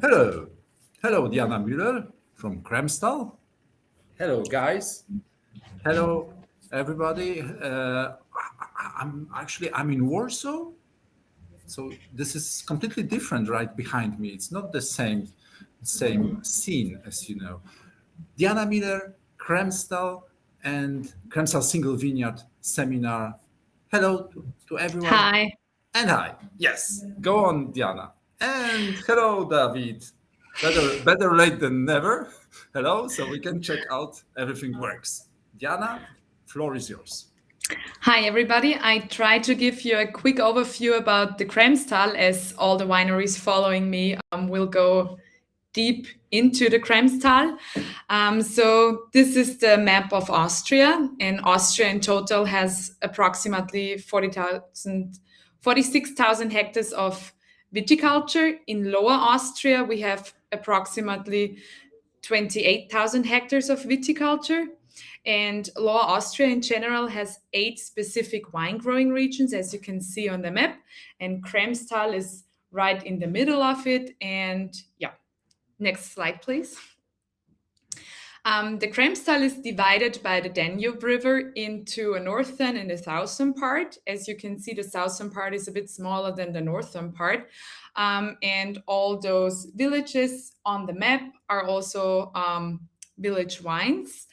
Hello. Hello, Diana Müller from Kremstal. Hello, guys. Hello, everybody. I'm in Warsaw. So this is completely different right behind me. It's not the same scene as you know. Diana Miller, Kremstal, and Kremstal Single Vineyard Seminar. Hello to everyone. Hi. And hi. Yes. Go on, Diana. And hello, David. Better late than never. Hello. So we can check out everything works. Diana, floor is yours. Hi, everybody. I try to give you a quick overview about the Kremstal as all the wineries following me will go deep into the Kremstal. So this is the map of Austria, and Austria in total has approximately 46,000 hectares of viticulture. In Lower Austria, we have approximately 28,000 hectares of viticulture. And Lower Austria in general has 8 specific wine growing regions, as you can see on the map. And Kremstal is right in the middle of it. And yeah, next slide, please. The Kremstal is divided by the Danube River into a northern and a southern part. As you can see, the southern part is a bit smaller than the northern part. And all those villages on the map are also village wines.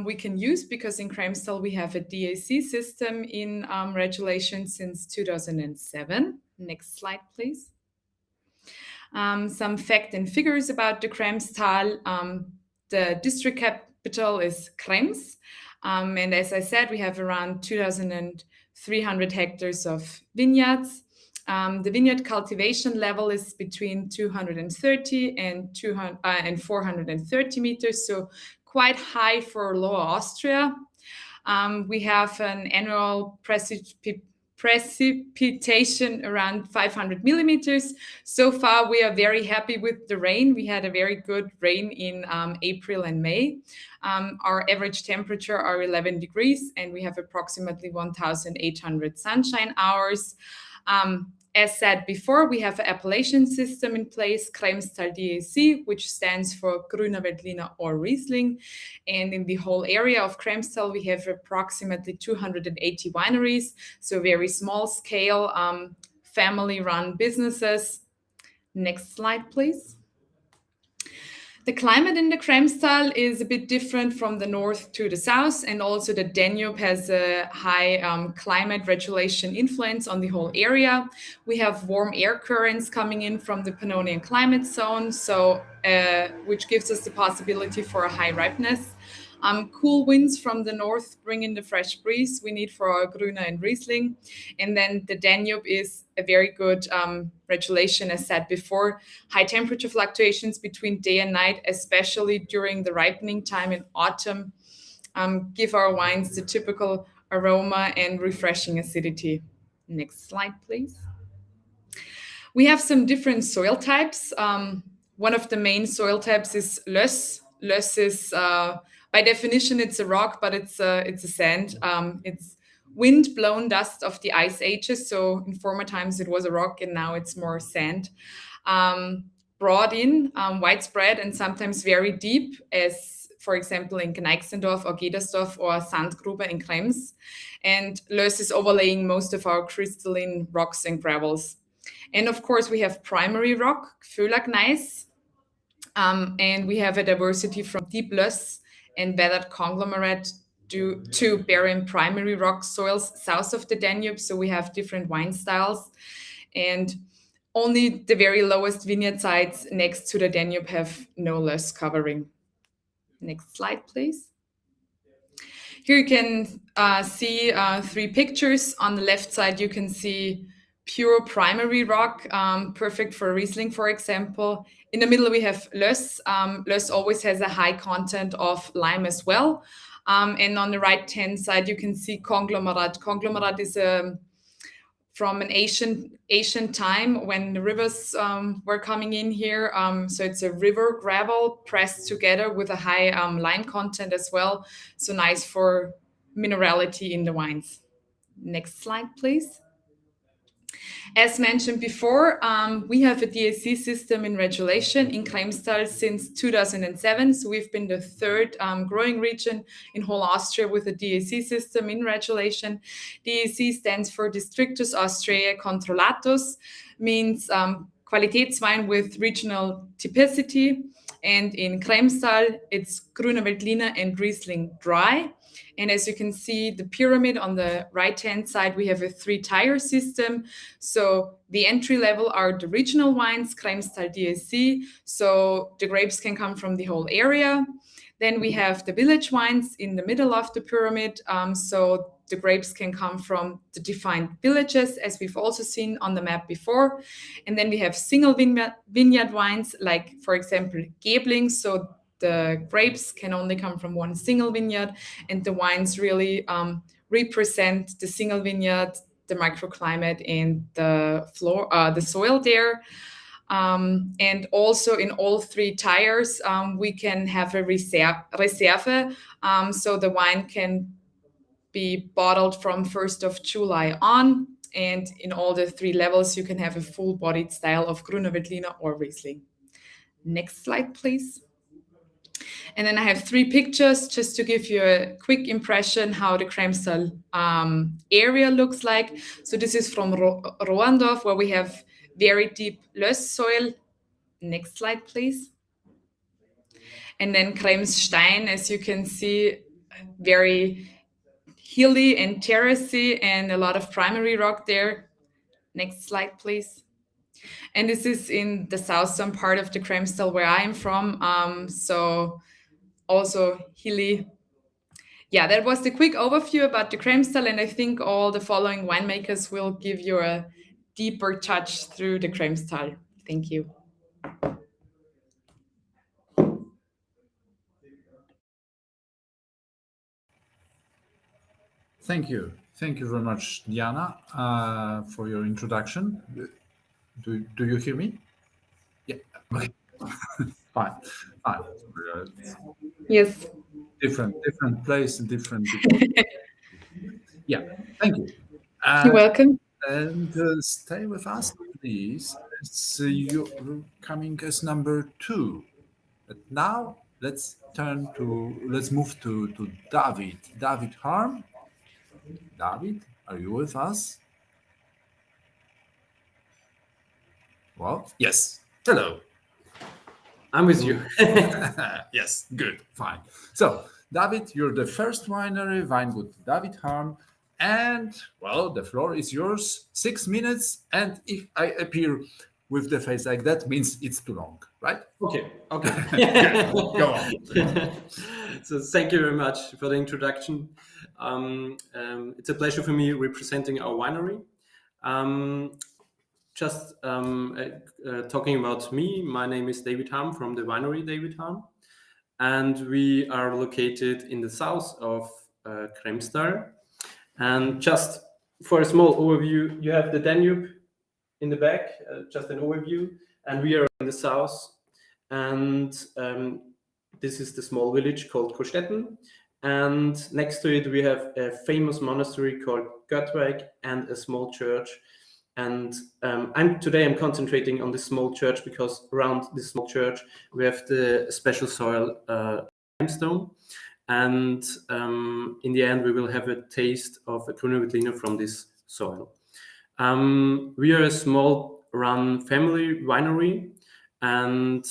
We can use because in Kremstal we have a DAC system in regulation since 2007. Next slide, please. Some fact and figures about the Kremstal. The district capital is Krems. And as I said, we have around 2,300 hectares of vineyards. The vineyard cultivation level is between 230 and 430 meters, so quite high for Lower Austria. We have an annual precipitation around 500 millimeters. So far, we are very happy with the rain. We had a very good rain in April and May. Our average temperature are 11 degrees, and we have approximately 1,800 sunshine hours. As said before, we have an appellation system in place, Kremstal DAC, which stands for Grüner Veltliner or Riesling. And in the whole area of Kremstal, we have approximately 280 wineries, so very small scale, family-run businesses. Next slide, please. The climate in the Kremstal is a bit different from the north to the south, and also the Danube has a high climate regulation influence on the whole area. We have warm air currents coming in from the Pannonian climate zone, which gives us the possibility for a high ripeness. Cool winds from the north bring in the fresh breeze we need for our Grüner and Riesling. And then the Danube is a very good regulation, as said before. High temperature fluctuations between day and night, especially during the ripening time in autumn, give our wines the typical aroma and refreshing acidity. Next slide, please. We have some different soil types. One of the main soil types is löss. Löss is by definition, it's a rock, but it's a sand. It's wind-blown dust of the ice ages. So in former times it was a rock, and now it's more sand. Brought in, widespread, and sometimes very deep, as for example in Gneixendorf or Gedersdorf or Sandgruber in Krems. And Löss is overlaying most of our crystalline rocks and gravels. And of course, we have primary rock, Föhlergneis, and we have a diversity from deep Löss and weathered conglomerate due to barren primary rock soils south of the Danube. So we have different wine styles, and only the very lowest vineyard sites next to the Danube have no Löss covering. Next slide, please. Here you can see 3 pictures. On the left side, you can see pure primary rock, perfect for Riesling, for example. In the middle, we have Löss. Löss always has a high content of lime as well. And on the right-hand side, you can see conglomerate. Conglomerate is from an ancient time when the rivers were coming in here. So it's a river gravel pressed together with a high lime content as well. So nice for minerality in the wines. Next slide, please. As mentioned before, we have a DAC system in regulation in Kremstal since 2007. So we've been the third growing region in whole Austria with a DAC system in regulation. DAC stands for Districtus Austriae Controllatus, means Qualitätswein with regional typicity. And in Kremstal, it's Grüner Veltliner and Riesling dry. And as you can see, the pyramid on the right-hand side, we have a 3-tier system. So the entry level are the regional wines, Kremstal DAC. So the grapes can come from the whole area. Then we have the village wines in the middle of the pyramid. So the grapes can come from the defined villages, as we've also seen on the map before. And then we have single vineyard wines, like, for example, Gebling. So the grapes can only come from one single vineyard, and the wines really represent the single vineyard, the microclimate, and the soil there. And also in all 3 tiers, we can have a reserve. So the wine can be bottled from 1st of July on. And in all the 3 levels, you can have a full-bodied style of Grüner Veltliner or Riesling. Next slide, please. And then I have 3 pictures just to give you a quick impression how the Kremstal area looks like. So this is from Rohrendorf, where we have very deep löss soil. Next slide, please. And then Kremsstein, as you can see, very hilly and terracey and a lot of primary rock there. Next slide, please. And this is in the southern part of the Kremstal where I'm from. So also hilly. Yeah, that was the quick overview about the Kremstal, and I think all the following winemakers will give you a deeper touch through the Kremstal. Thank you. Thank you. Thank you very much, Diana, for your introduction. Do you hear me? Yeah. Okay. Fine. Yes. Different place, different. Yeah. Thank you. You're welcome. And stay with us, please. You're coming as number 2. But now let's move to David. David Harm. David, are you with us? Well, yes. Hello. I'm with you. Yes, good, fine. So, David, you're the first winery, Weingut David Harm, and, well, the floor is yours. 6 minutes, and if I appear with the face like that, means it's too long, right? Okay. Go on. So thank you very much for the introduction. It's a pleasure for me representing our winery. Just talking about me, my name is David Harm from the winery David Harm, and we are located in the south of Kremstal. And just for a small overview, you have the Danube in the back, just an overview, and we are in the south. And this is the small village called Kostetten. And next to it, we have a famous monastery called Göttweig and a small church. And today I'm concentrating on this small church because around this small church, we have the special soil limestone. And in the end, we will have a taste of a Grüner Veltliner from this soil. We are a small run family winery, and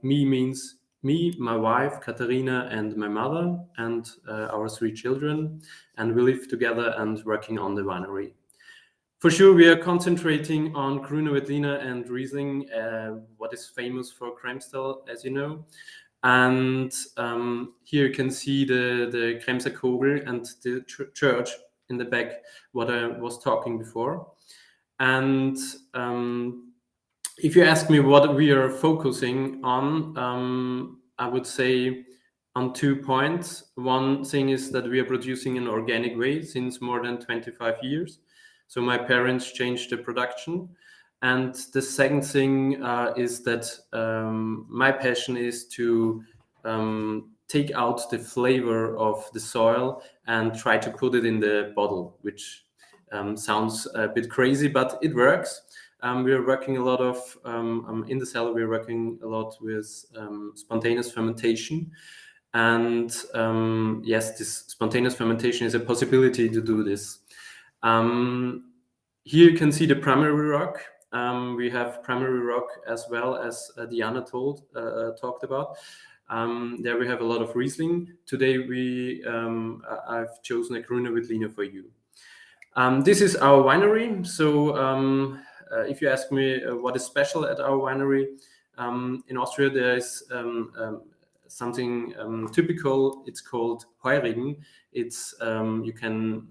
me means me, my wife, Katharina, and my mother, and our 3 children, and we live together and working on the winery. For sure, we are concentrating on Grüner Veltliner and Riesling, what is famous for Kremstal, as you know. And here you can see the Kremser Kogel and the church in the back, what I was talking before. And if you ask me what we are focusing on, I would say on 2 points. One thing is that we are producing in an organic way since more than 25 years. So my parents changed the production. And the second thing is that my passion is to take out the flavor of the soil and try to put it in the bottle, which sounds a bit crazy, but it works. We are working a lot of in the cellar. We're working a lot with spontaneous fermentation, and yes, this spontaneous fermentation is a possibility to do this. Here you can see the primary rock. We have primary rock as well, as Diana talked about. There we have a lot of Riesling. Today I've chosen a Grüne Veltliner for you. This is our winery. So if you ask me what is special at our winery, in Austria there is something typical. It's called Heurigen. It's you can.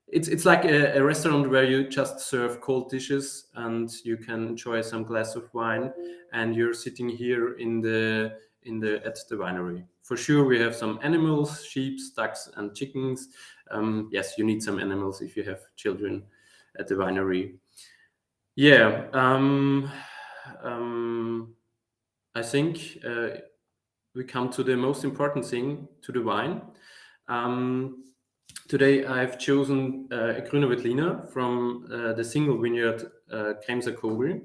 It's like a restaurant where you just serve cold dishes and you can enjoy some glass of wine, and you're sitting here at the winery. For sure, we have some animals: sheep, ducks, and chickens. Yes, you need some animals if you have children at the winery. Yeah, I think we come to the most important thing, to the wine. Today I've chosen a Grüne Veltliner from the single vineyard Kremstal,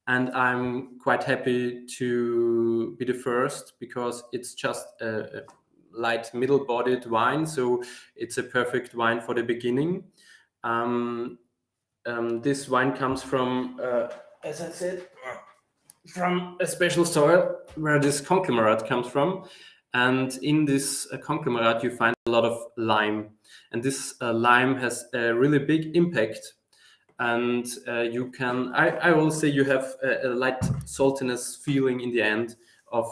and I'm quite happy to be the first because it's just a light middle-bodied wine, so it's a perfect wine for the beginning. This wine comes from, as I said, from a special soil where this conglomerate comes from, and in this conglomerate you find a lot of lime, and this lime has a really big impact, and you can, I will say, you have a light saltiness feeling in the end of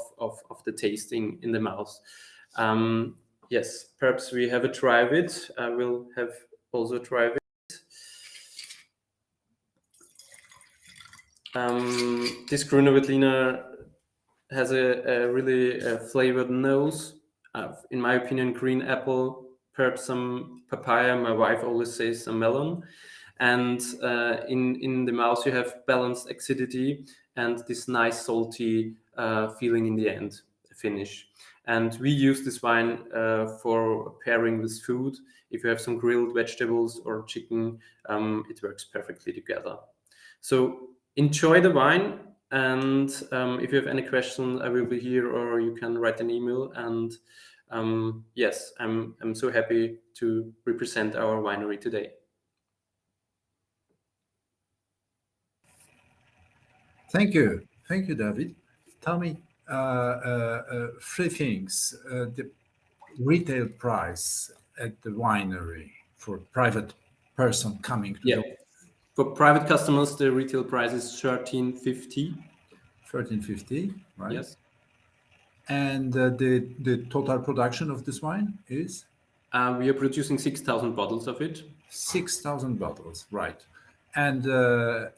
the tasting in the mouth. Yes, perhaps we have a try of it. I will have also try of it. This Grüne Veltliner has a really flavored nose. In my opinion, green apple, perhaps some papaya. My wife always says some melon. And in the mouth, you have balanced acidity and this nice salty feeling in the end, finish. And we use this wine for pairing with food. If you have some grilled vegetables or chicken, it works perfectly together. So enjoy the wine, and if you have any questions, I will be here, or you can write an email. And yes, I'm so happy to represent our winery today. Thank you, David. Tell me three things: the retail price at the winery for private person coming to the For private customers, the retail price is $13.50. $13.50, right? Yes. And the total production of this wine is? We are producing 6,000 bottles of it. 6,000 bottles, right. And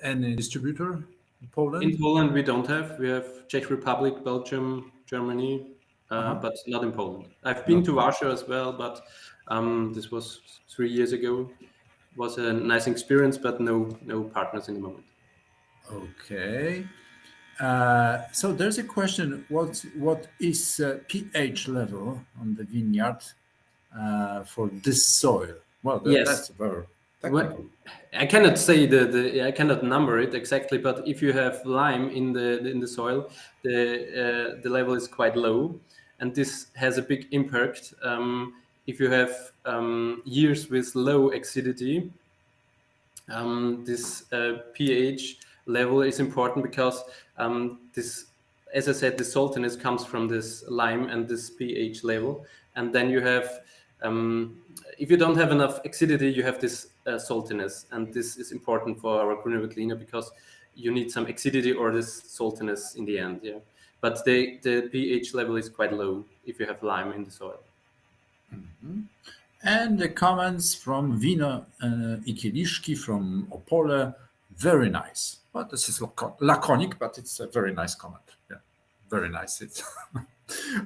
any distributor in Poland? In Poland, we don't have. We have Czech Republic, Belgium, Germany, but not in Poland. I've been to Warsaw as well, but this was 3 years ago. Was a nice experience, but no partners in the moment. Okay. So there's a question: what is pH level on the vineyard for this soil? Well, that's very technical. Well, I cannot say I cannot number it exactly, but if you have lime in the soil, the level is quite low, and this has a big impact. If you have years with low acidity, this pH level is important because this, as I said, the saltiness comes from this lime and this pH level, and then you have, if you don't have enough acidity, you have this saltiness, and this is important for our Grüne Veltliner because you need some acidity or this saltiness in the end. Yeah, but the pH level is quite low if you have lime in the soil. Mm-hmm. And the comments from Wino i Kieliszki from Opole, very nice. Well, this is laconic, but it's a very nice comment. Yeah, very nice. It's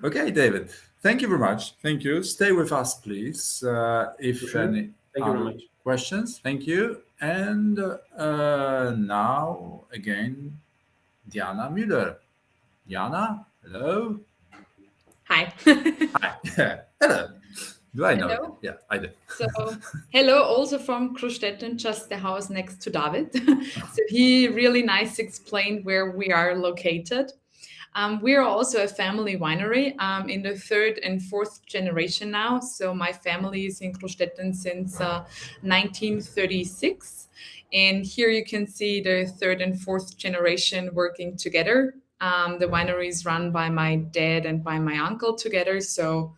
okay, David. Thank you very much. Thank you. Stay with us, please. If any questions, thank you. And now again, Diana Müller. Diana, hello. Hi. Hi. Hello. Do I know? Hello. Yeah, I do. So, hello, also from Krostetten, just the house next to David. So he really nice explained where we are located. We are also a family winery in the third and fourth generation now. So my family is in Krostetten since 1936. And here you can see the third and fourth generation working together. The winery is run by my dad and by my uncle together. So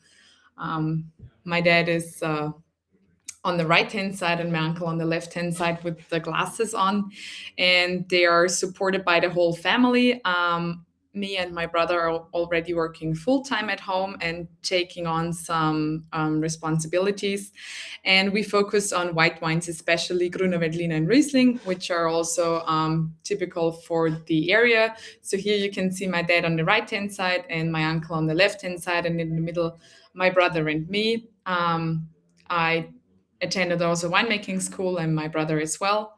my dad is on the right-hand side and my uncle on the left-hand side with the glasses on. And they are supported by the whole family. Me and my brother are already working full-time at home and taking on some responsibilities. And we focus on white wines, especially Grüner Veltliner and Riesling, which are also typical for the area. So here you can see my dad on the right-hand side and my uncle on the left-hand side, and in the middle, my brother and me. I attended also winemaking school and my brother as well.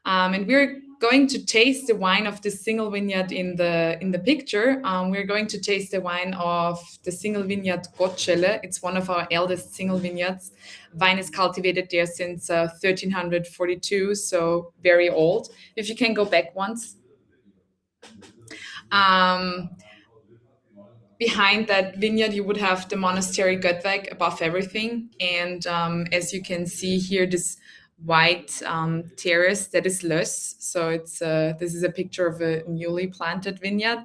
And we're going to taste the wine of the single vineyard in the picture. We're going to taste the wine of the single vineyard Gottschelle. It's one of our eldest single vineyards. Wine is cultivated there since 1342, so very old. If you can go back once. Behind that vineyard, you would have the monastery Göttweg above everything. And as you can see here, this white terrace, that is Löss. So this is a picture of a newly planted vineyard.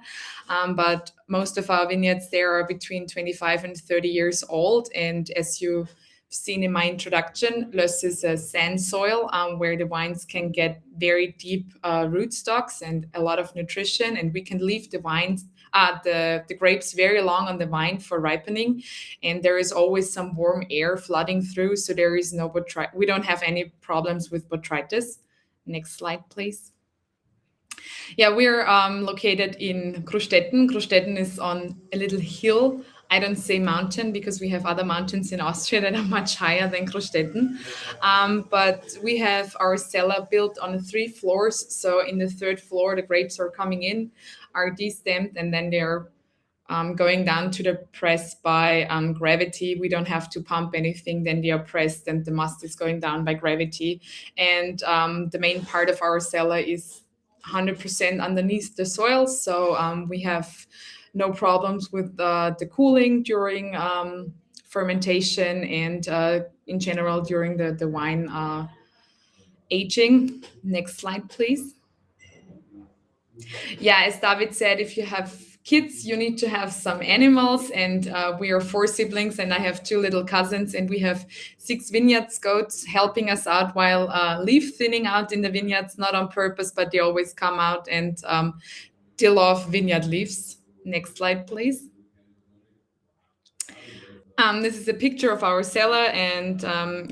But most of our vineyards there are between 25 and 30 years old. And as you've seen in my introduction, Löss is a sand soil where the wines can get very deep rootstocks and a lot of nutrition. And we can leave the grapes very long on the vine for ripening, and there is always some warm air flooding through, so there is no we don't have any problems with botrytis. Next slide, please. Yeah, we're located in Krostetten. Krostetten is on a little hill. I don't say mountain because we have other mountains in Austria that are much higher than Krostetten. But we have our cellar built on 3 floors. So in the 3rd floor, the grapes are coming in, are destamped, and then they're going down to the press by gravity. We don't have to pump anything, then they are pressed and the must is going down by gravity. And the main part of our cellar is 100% underneath the soil. So we have no problems with the cooling during fermentation and in general during the wine aging. Next slide, please. Yeah, as David said, if you have kids, you need to have some animals, and we are 4 siblings and I have 2 little cousins, and we have 6 vineyard goats helping us out while leaf thinning out in the vineyards, not on purpose, but they always come out and till off vineyard leaves. Next slide, please. This is a picture of our cellar, and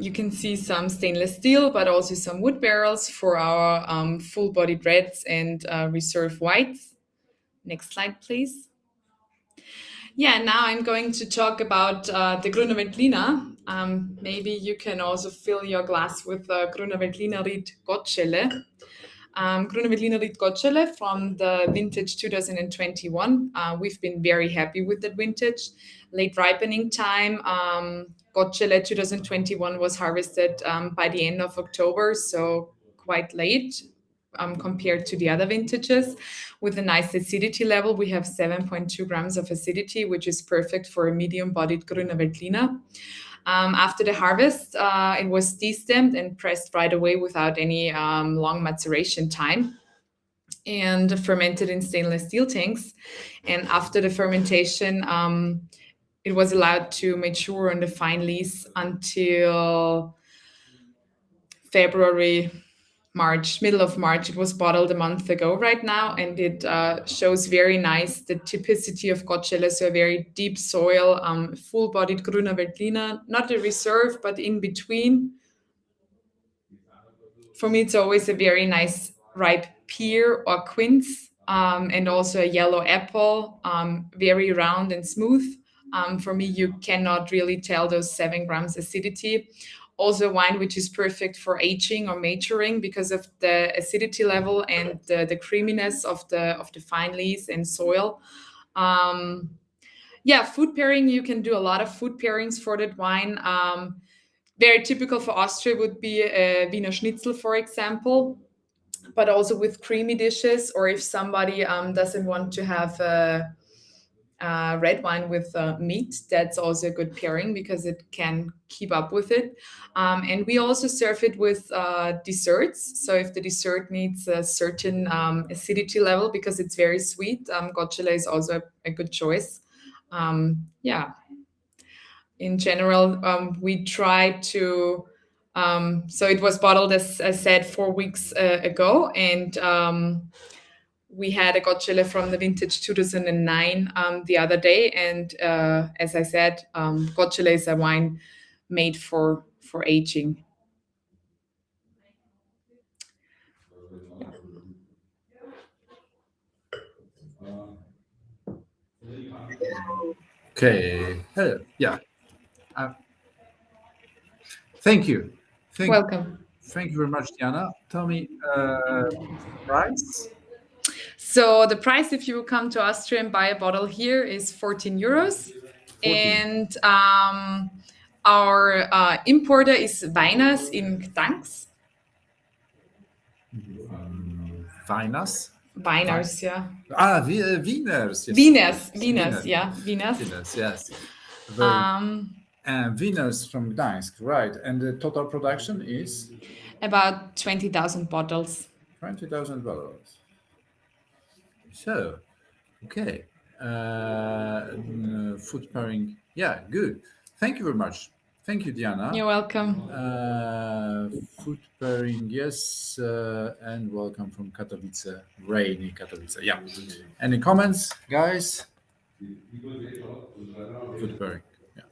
you can see some stainless steel, but also some wood barrels for our full-bodied reds and reserve whites. Next slide, please. Yeah, now I'm going to talk about the Grüner Veltliner. Maybe you can also fill your glass with Grüner Veltliner Ried Gottschelle. Grüner Veltliner Ried Gottschelle from the vintage 2021. We've been very happy with that vintage. Late ripening time. Gottschelle 2021 was harvested by the end of October, so quite late compared to the other vintages. With a nice acidity level, we have 7.2 grams of acidity, which is perfect for a medium-bodied Grüner Veltliner. After the harvest, it was destamped and pressed right away without any long maturation time, and fermented in stainless steel tanks. And after the fermentation, it was allowed to mature on the fine lees until February, March, middle of March. It was bottled a month ago right now, and it shows very nice the typicity of Gottschelle, so a very deep soil, full-bodied Grüner Veltliner, not a reserve, but in between. For me, it's always a very nice ripe pear or quince, and also a yellow apple, very round and smooth. For me, you cannot really tell those 7 grams acidity. Also wine which is perfect for aging or maturing because of the acidity level and the creaminess of the fine lees and soil. Yeah, food pairing, you can do a lot of food pairings for that wine. Very typical for Austria would be a Wiener Schnitzel, for example, but also with creamy dishes, or if somebody doesn't want to have red wine with meat, that's also a good pairing because it can keep up with it. And we also serve it with desserts. So if the dessert needs a certain acidity level because it's very sweet, Gotchele is also a good choice. Yeah. In general, we try to. So it was bottled, as I said, 4 weeks ago, and we had a Gotchele from the vintage 2009 the other day. And as I said, Gotchele is a wine made for aging. Okay. Yeah. Thank you. Welcome. Thank you very much, Diana. Tell me, price? So the price, if you come to Austria and buy a bottle here, is 14 euros. 14. And our importer is Vineyards in Gdansk. Vineyards? Vineyards, yeah. Wieners. Yes. Wieners, yeah. Wieners. Wieners, yes. And Wieners from Gdańsk, right. And the total production is? About 20,000 bottles. 20,000 bottles. So, okay. Food pairing. Yeah, good. Thank you very much. Thank you, Diana. You're welcome. Food pairing, yes. And welcome from Katowice, rainy Katowice. Yeah. Any comments, guys? Food pairing. Yeah.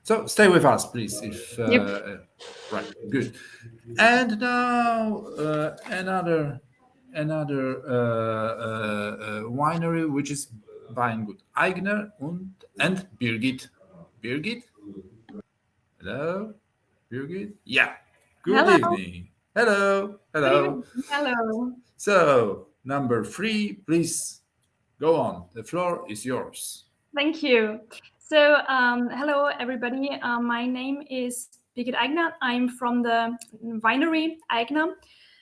So stay with us, please. If right, good. And now another winery, which is Weingut Eigner and Birgit. Birgit? Hello? Birgit? Yeah. Good evening. Hello. Hello. Hello. So, number 3, please go on. The floor is yours. Thank you. So, hello, everybody. My name is Birgit Eigner. I'm from the winery Eigner.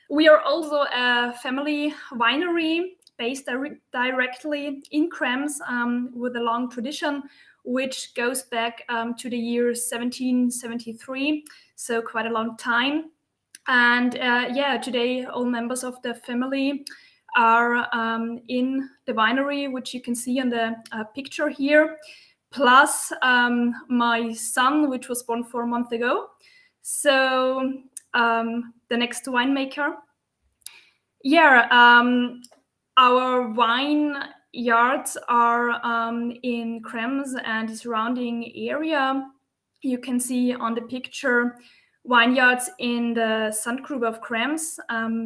We are also a family winery based directly in Krems with a long tradition, which goes back to the year 1773, so quite a long time. And today all members of the family are in the winery, which you can see on the picture here, plus my son, which was born 4 months ago. So the next winemaker. Our wine yards are in Krems and the surrounding area. You can see on the picture vineyards in the Sandgrube of Krems,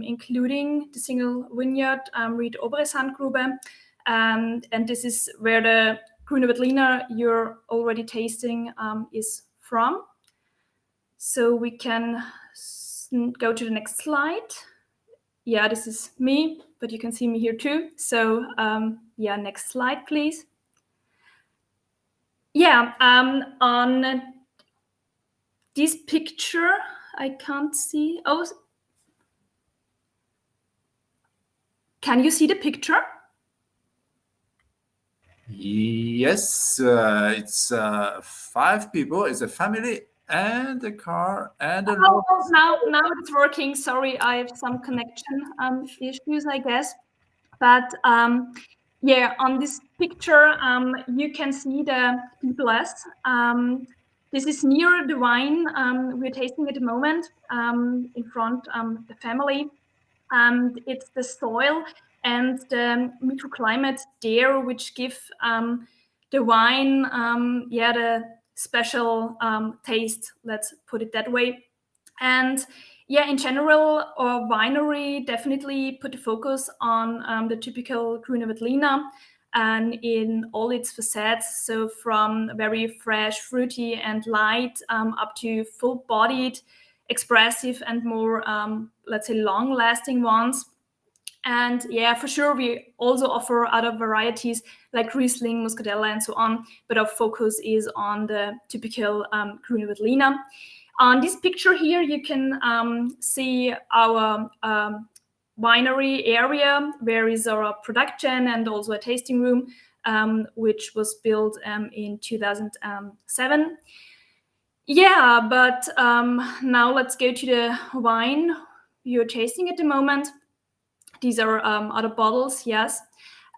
including the single vineyard, Ried Obere Sandgrube. And this is where the Grüne Veltliner you're already tasting is from. So we can go to the next slide. Yeah, this is me, but you can see me here too. So next slide, please. Yeah, on this picture, I can't see. Oh, can you see the picture? Yes, it's 5 people. It's a family and a car and a. Now it's working. Sorry, I have some connection issues, I guess. But on this picture, you can see the PPLS. This is near the wine we're tasting at the moment in front of the family. And it's the soil and the microclimate there which give the wine the special taste, let's put it that way. And in general, our winery definitely put the focus on the typical Grüne Veltliner and in all its facets. So from very fresh, fruity and light up to full-bodied, expressive and more, let's say, long-lasting ones. And yeah, for sure, we also offer other varieties like Riesling, Muscatella, and so on. But our focus is on the typical Grüne Veltliner. On this picture here, you can see our winery area, where is our production and also a tasting room, which was built in 2007. Yeah, but now let's go to the wine you're tasting at the moment. These are other bottles, yes.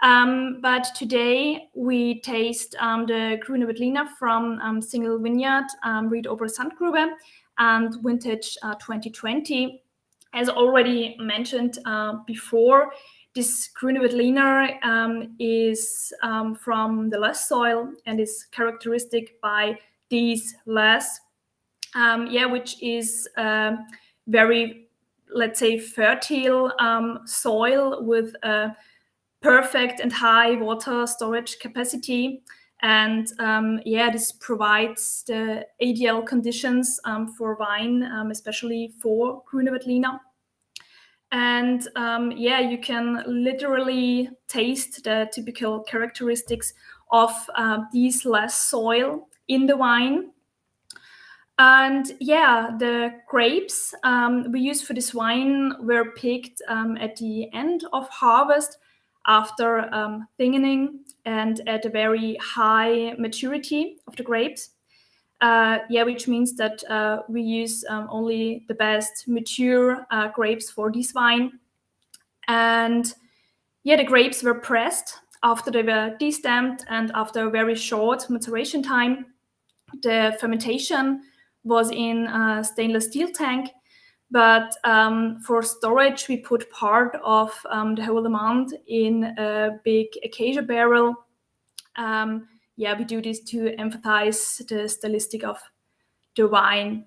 But today we taste the Grüne Veltliner from single vineyard, Ried Obere Sandgrube, and vintage 2020. As already mentioned before, this Grüne Veltliner is from the less soil and is characteristic by these less, which is very, let's say, fertile soil with a perfect and high water storage capacity. And this provides the ideal conditions for wine, especially for Grüne Veltliner. And you can literally taste the typical characteristics of these less soil in the wine. And the grapes we use for this wine were picked at the end of harvest after thickening and at a very high maturity of the grapes. Which means that we use only the best mature grapes for this wine. And the grapes were pressed after they were destamped, and after a very short maturation time, the fermentation was in a stainless steel tank. But for storage, we put part of the whole amount in a big acacia barrel. We do this to emphasize the stylistic of the wine.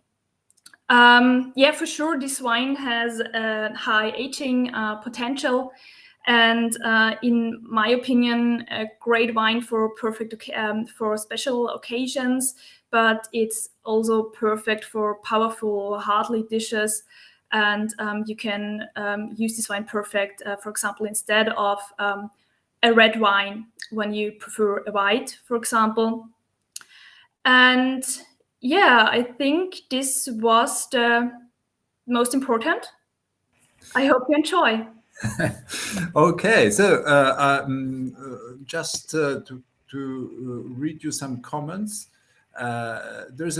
For sure, this wine has a high aging potential, and in my opinion, a great wine for for special occasions. But it's also perfect for powerful, hearty dishes. And you can use this wine perfect, for example, instead of a red wine when you prefer a white, for example. And I think this was the most important. I hope you enjoy. Okay, so just to read you some comments. There is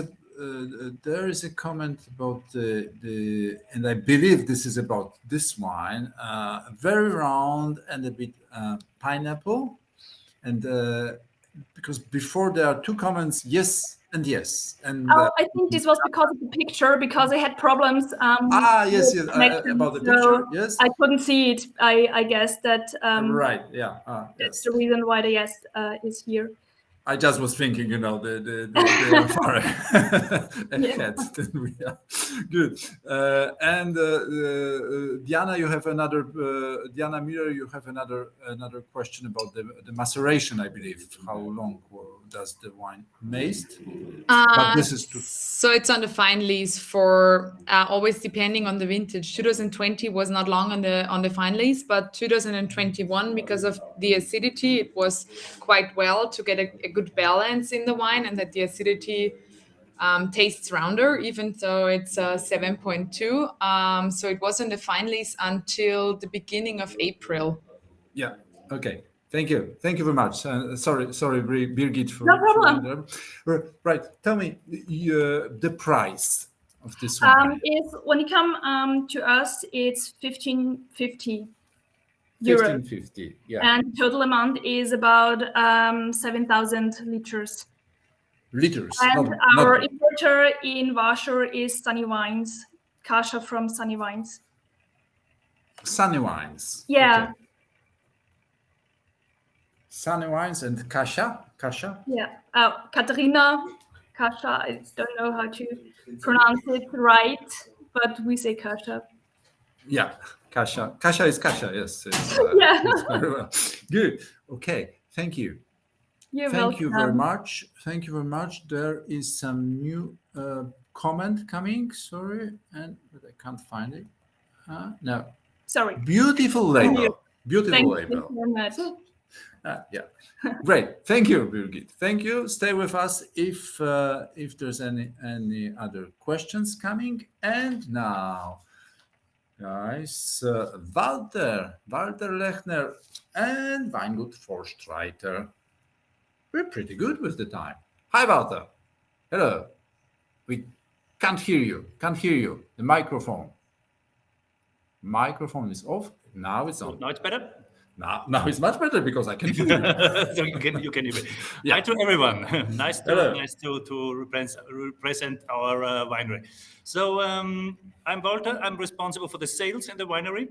a comment about the and I believe this is about this wine, very round and a bit pineapple, and because before there are two comments, yes and yes, and I think this was because of the picture, because I had problems. Yes, about the picture, so yes, I couldn't see it. I guess that right, yeah, that's yes. the reason why the yes is here. I just was thinking, they are far ahead than we are. Good. And Diana, you have another. Diana Miller, you have another question about the maceration, I believe. How long does the wine maced? But this is so it's on the fine lees for always depending on the vintage. 2020 was not long on the fine lees, but 2021, because of the acidity, it was quite well to get a good balance in the wine, and that the acidity tastes rounder, even though it's 7.2. So it was on the fine lees until the beginning of April. Yeah. Okay. Thank you very much. Sorry, Birgit. No problem. Right. Tell me the price of this wine. Is when you come to us, it's 15.50 euros. 15.50. Yeah. And total amount is about 7,000 liters. Liters. And our importer in Warsaw is Sunny Wines, Kasia from Sunny Wines. Sunny Wines. Yeah. Okay. Sunny Wines and Kasia. Yeah. Katarina, Kasia. I don't know how to pronounce it right, but we say Kasia. Yeah, Kasia. Kasia is Kasia. Yes. Yeah. It's very well. Good. Okay. Thank you. You're Thank you very welcome. much. Thank you very much. There is some new comment coming. Sorry, but I can't find it. No. Sorry. Beautiful label. Beautiful Thank label. you very much. Yeah, great. Thank you, Birgit. Thank you. Stay with us if there's any other questions coming. And now, guys, Walter Lechner and Weingut Forstreiter. We're pretty good with the time. Hi, Walter. Hello. We can't hear you. The microphone is off. Now it's on. Now it's better. Now it's much better because I can hear you. So you can hear me. Yeah. Hi to everyone. Nice Hello. to represent our winery. So I'm Walter. I'm responsible for the sales in the winery.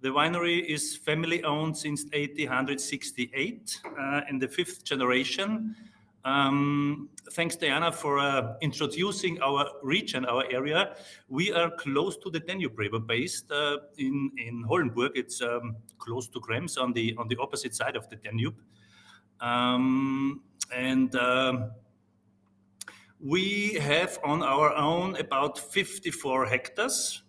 The winery is family owned since 1868 in the 5th generation. Thanks, Diana, for introducing our region, our area. We are close to the Danube River, based in Hollenburg. It's close to Krems on the opposite side of the Danube, and we have on our own about 54 hectares.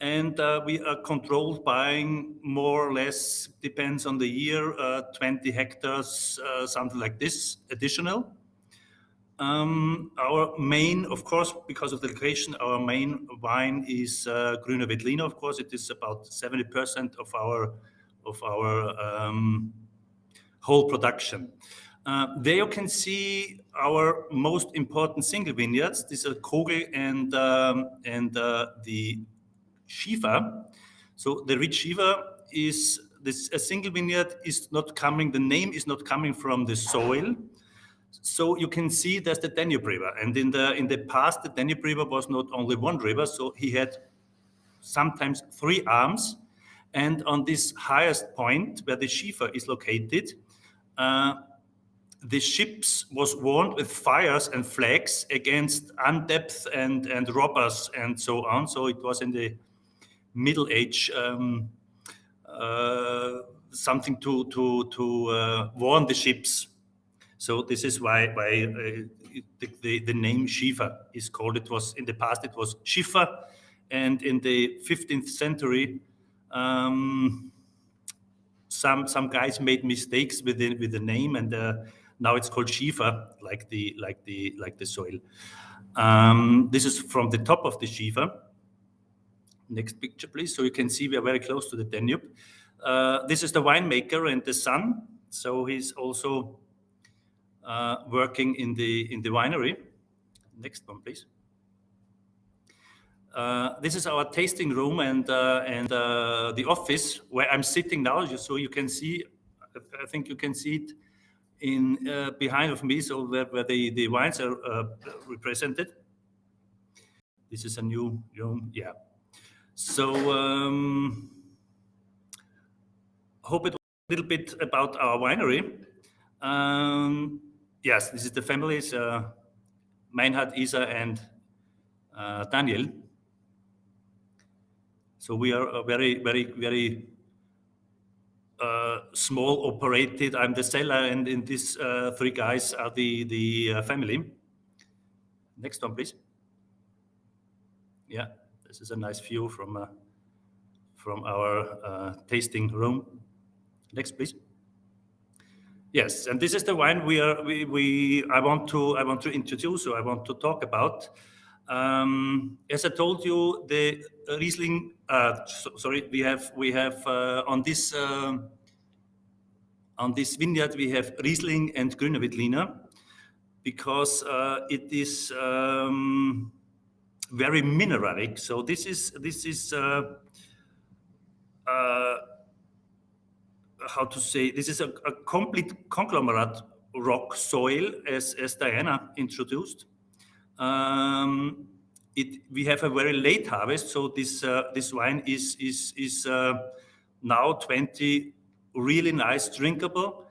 And we are controlled buying more or less, depends on the year, 20 hectares, something like this, additional. Our main, of course, because of the location, our main wine is Grüne Veltliner. Of course, it is about 70% of our whole production. There you can see our most important single vineyards. These are Kogel and the Schiefer. So the rich Schiefer is this, a single vineyard is not coming, the name is not coming from the soil. So you can see there's the Danube River. And in the past, the Danube River was not only one river, so he had sometimes 3 arms. And on this highest point where the Schiefer is located, the ships was warned with fires and flags against undepth and robbers and so on. So it was in the Middle Age, something to warn the ships. So this is why the name Schiefer is called. It was in the past it was Schiffer, and in the 15th century, some guys made mistakes with the name, and now it's called Schiefer, like the soil. This is from the top of the Schiefer. Next picture, please. So you can see we are very close to the Danube. This is the winemaker and the son. So he's also working in the winery. Next one, please. This is our tasting room and the office where I'm sitting now. So you can see, I think you can see it in behind of me. So where the wines are represented. This is a new room. Yeah. So hope it was a little bit about our winery. Yes, this is the families, Meinhard, Isa, and Daniel. So we are a very, very, very small operated. I'm the seller, and in these 3 guys are the family. Next one, please. Yeah. This is a nice view from our tasting room. Next, please. Yes, and this is the wine I want to introduce, or I want to talk about. As I told you, the Riesling. We have on this vineyard we have Riesling and Grüne Veltliner, because it is very mineralic. So this is how to say, this is a complete conglomerate rock soil, as Diana introduced. We have a very late harvest, so this wine is now 20 really nice drinkable.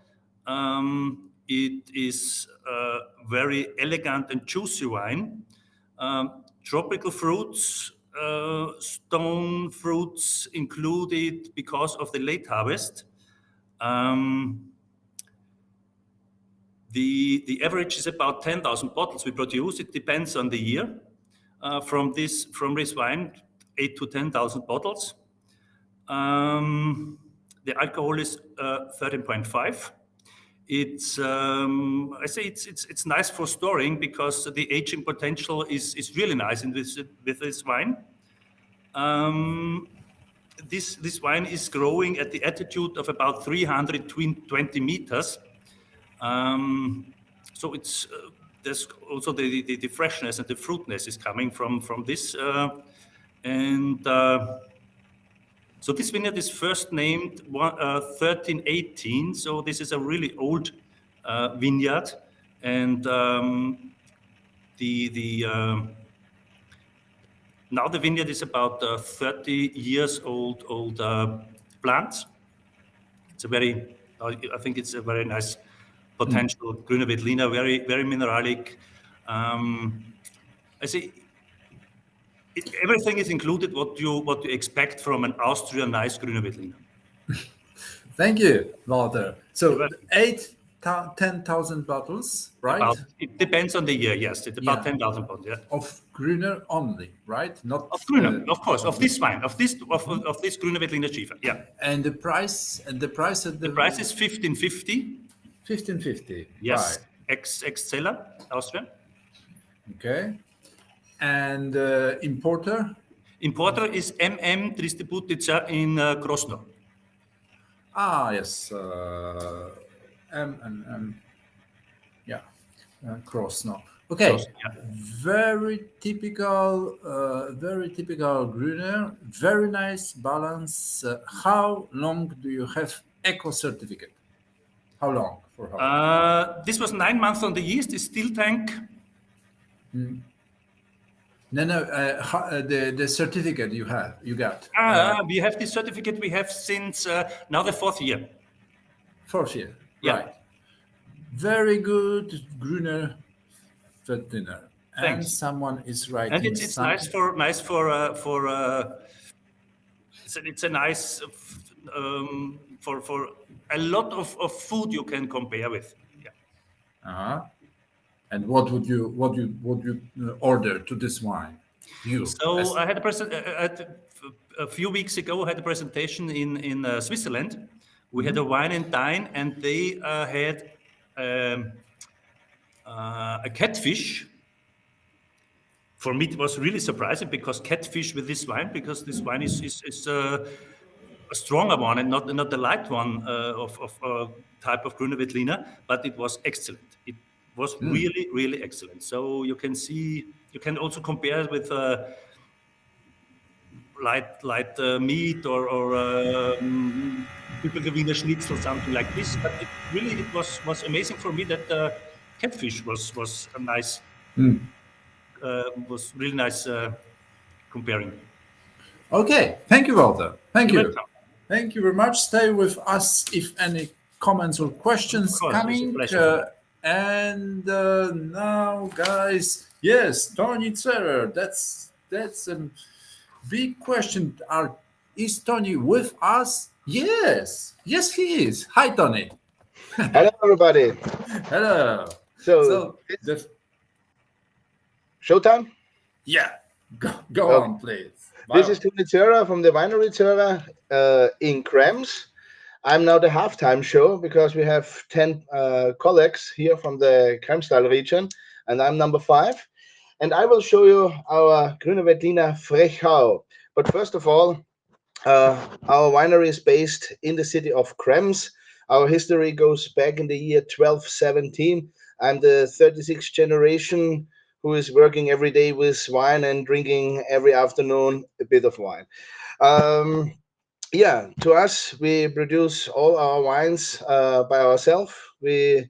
It is a very elegant and juicy wine. Tropical fruits, stone fruits included because of the late harvest. The average is about 10,000 bottles we produce. It depends on the year. From this wine, 8,000 to 10,000 bottles. The alcohol is 13.5. It's I say it's nice for storing because the aging potential is really nice in with this wine. This wine is growing at the altitude of about 320 meters. So it's there's also the freshness and the fruitness is coming from this. So this vineyard is first named 1318. So this is a really old vineyard, and now the vineyard is about 30 years old plant. It's a very, I think it's a very nice potential Grüne Veltliner, very mineralic. I say everything is included what you expect from an Austrian nice Grüne Veltliner. Thank you, Walter. So 10,000 bottles, right? It depends on the year. Yes, it's about 10,000 bottles. Yeah. Of Grüner only, right? Not of Grüner, of course, of this wine, of this Grüne Veltliner Schiefer. Yeah. And the price at the price is 1550. 1550. Yes. Right. Ex-cellar, Austria. Okay. And importer? Importer is MM Distributica in Krosno. Ah, yes. Yeah. Krosno. Okay. Krosno, yeah. Very typical Grüner. Very nice balance. How long do you have eco certificate? How long? For how long? This was 9 months on the yeast. Is still tank. No, the certificate you got. We have this certificate. We have since now the 4th year. 4th year, yeah. Right? Very good, Grüner Veltliner. And someone is writing. And it's nice for it's a nice for a lot of food you can compare with. Yeah. And what would you order to this wine? I had a few weeks ago. I had a presentation in Switzerland. We had a wine and dine, and they had a catfish. For me, it was really surprising because catfish with this wine, because this wine is a stronger one and not the light one of type of Grüne Veltliner, but it was excellent. It was really excellent. So you can see, you can also compare it with light meat or typical Wiener Schnitzel, something like this. But it was amazing for me that catfish was a nice, was really nice comparing. Okay, thank you, Walter. Thank You're you. welcome. Thank you very much. Stay with us if any comments or questions Of course, coming. it's a pleasure. And now, guys, yes, Tony Zeller. That's a big question. Is Tony with us? Yes, he is. Hi, Tony. Hello, everybody. Hello. So the showtime? Yeah, go on, please. This is Tony Zeller from the Winery Zeller in Krems. I'm now the halftime show because we have 10 colleagues here from the Kremstal region, and I'm number 5. And I will show you our Grüne Veltliner Frechau. But first of all, our winery is based in the city of Krems. Our history goes back in the year 1217. I'm the 36th generation who is working every day with wine and drinking every afternoon a bit of wine. Yeah, to us, we produce all our wines by ourselves. We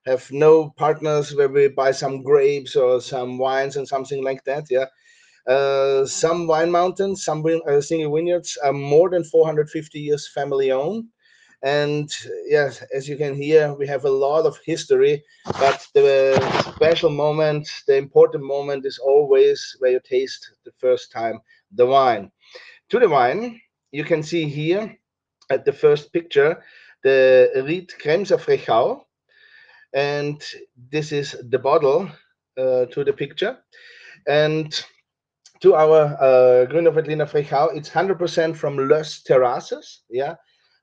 have no partners where we buy some grapes or some wines and something like that. Yeah, some wine mountains, some single vineyards are more than 450 years family owned. And yes, as you can hear, we have a lot of history, but the special moment, the important moment is always where you taste the first time the wine. To the wine, you can see here at the first picture, the Ried Kremser Frechau. And this is the bottle to the picture. And to our Grüner Veltliner Frechau. It's 100% from Löss terraces. Yeah,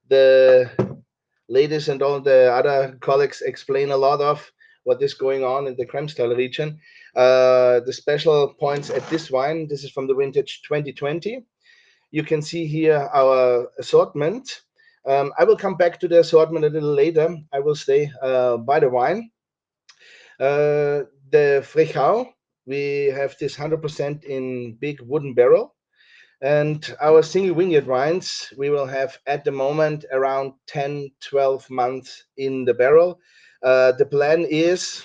the ladies and all the other colleagues explain a lot of what is going on in the Kremstal region. The special points at this wine, this is from the vintage 2020. You can see here our assortment. I will come back to the assortment a little later. I will stay by the wine. The Frechau, we have this 100% in big wooden barrel. And our single vineyard wines, we will have at the moment around 10, 12 months in the barrel. The plan is,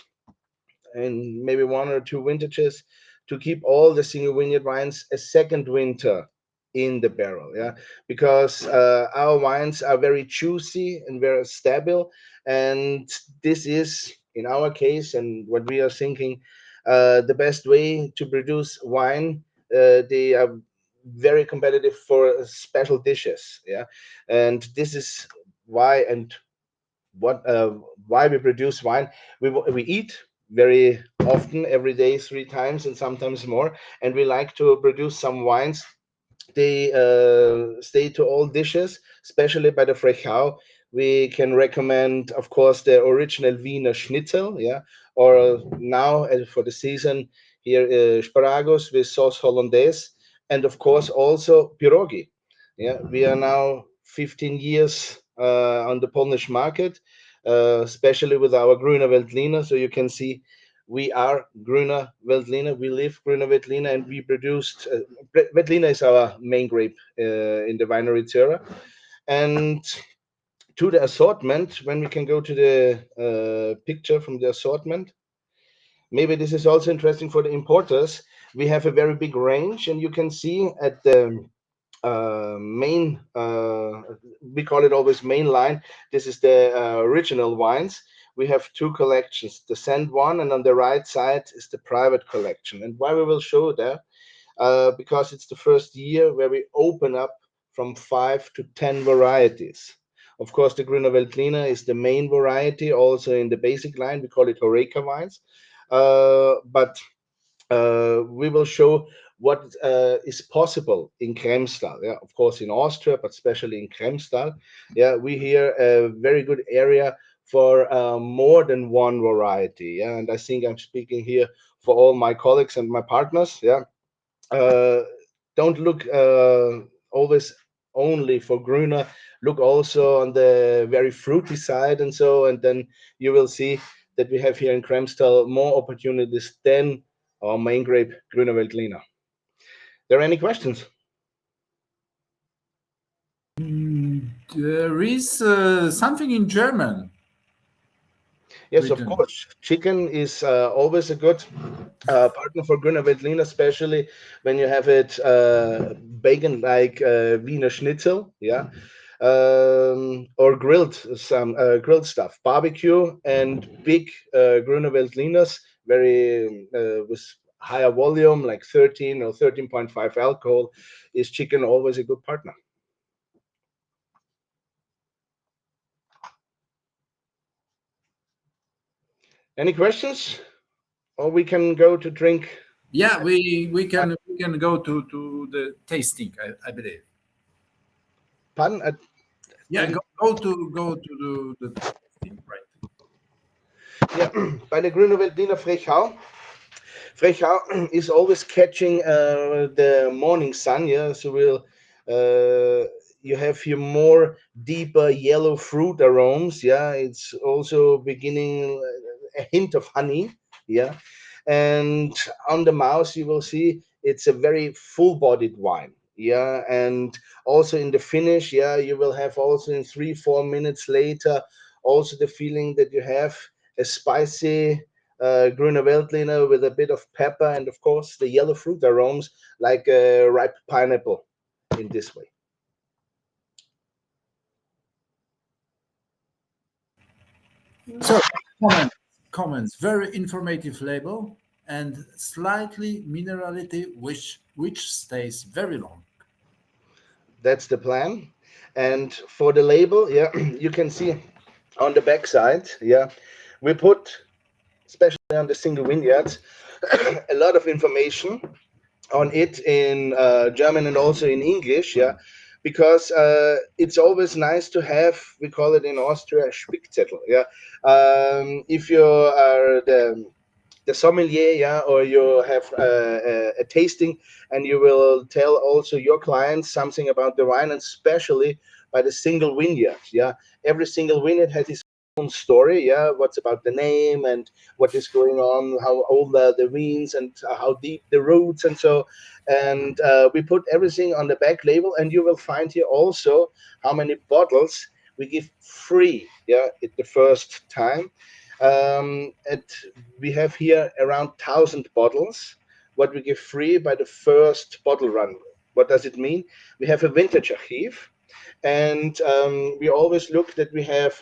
in maybe 1 or 2 vintages, to keep all the single vineyard wines a second winter in the barrel. Yeah, because our wines are very juicy and very stable. And this is, in our case, and what we are thinking, the best way to produce wine. They are very competitive for special dishes. Yeah, and this is why and what why we produce wine. We eat very often, every day, 3 times and sometimes more, and we like to produce some wines. They stay to all dishes, especially by the Frechau. We can recommend, of course, the original Wiener Schnitzel, yeah, or now for the season here, Sparagus with sauce hollandaise, and of course also pierogi. Yeah, we are now 15 years on the Polish market, especially with our Grüner Veltliner. So you can see we are Grüner Veltliner. We live Grüner Veltliner, and we produced Veltliner is our main grape in the winery Zöhrer. And to the assortment, when we can go to the picture from the assortment, maybe this is also interesting for the importers. We have a very big range, and you can see at the main, we call it always main line. This is the original wines. We have 2 collections, the Sand one, and on the right side is the private collection. And why we will show that? Because it's the first year where we open up from 5 to 10 varieties. Of course, the Grüner Veltliner is the main variety. Also in the basic line, we call it Horeca wines. But we will show what is possible in Kremstal. Yeah, of course in Austria, but especially in Kremstal. Yeah, we hear a very good area for more than one variety. Yeah, and I think I'm speaking here for all my colleagues and my partners. Yeah, don't look always only for Grüner. Look also on the very fruity side, and so, and then you will see that we have here in Kremstal more opportunities than our main grape, Grüner Veltliner. There are any questions? There is something in German. Yes, of written. course. Chicken is always a good partner for Grüner Veltliner, especially when you have it bacon like Wiener Schnitzel, yeah, or grilled, some grilled stuff, barbecue and big Grüner Veltliners, very with higher volume, like 13 or 13.5 alcohol, is chicken always a good partner. Any questions? Or we can go to drink. Yeah, we can go to the tasting, I believe. Pardon? Yeah, go to the tasting, right? Yeah, by the Grüner Veltliner Frechau. Frechau is always catching the morning sun. Yeah, so you have here more deeper yellow fruit aromas. Yeah, it's also beginning a hint of honey. Yeah, and on the mouth you will see it's a very full-bodied wine. Yeah, and also in the finish, yeah, you will have also in 3-4 minutes later also the feeling that you have a spicy Grüner Veltliner with a bit of pepper, and of course the yellow fruit aromas like a ripe pineapple in this way. So comments, very informative label and slightly minerality, which stays very long. That's the plan. And for the label, yeah, you can see on the back side, yeah, we put, especially on the single vineyards, a lot of information on it in German and also in English, yeah, because it's always nice to have, we call it in Austria, Spickzettel, yeah. If you are the sommelier, yeah, or you have a tasting, and you will tell also your clients something about the wine, and especially by the single vineyard, yeah. Every single vineyard has its own story, yeah. What's about the name and what is going on, how old are the vines, and how deep the roots, and so. And we put everything on the back label, and you will find here also how many bottles we give free, yeah, at the first time. We have here around 1,000 bottles, what we give free by the first bottle run. What does it mean? We have a vintage archive, and we always look that we have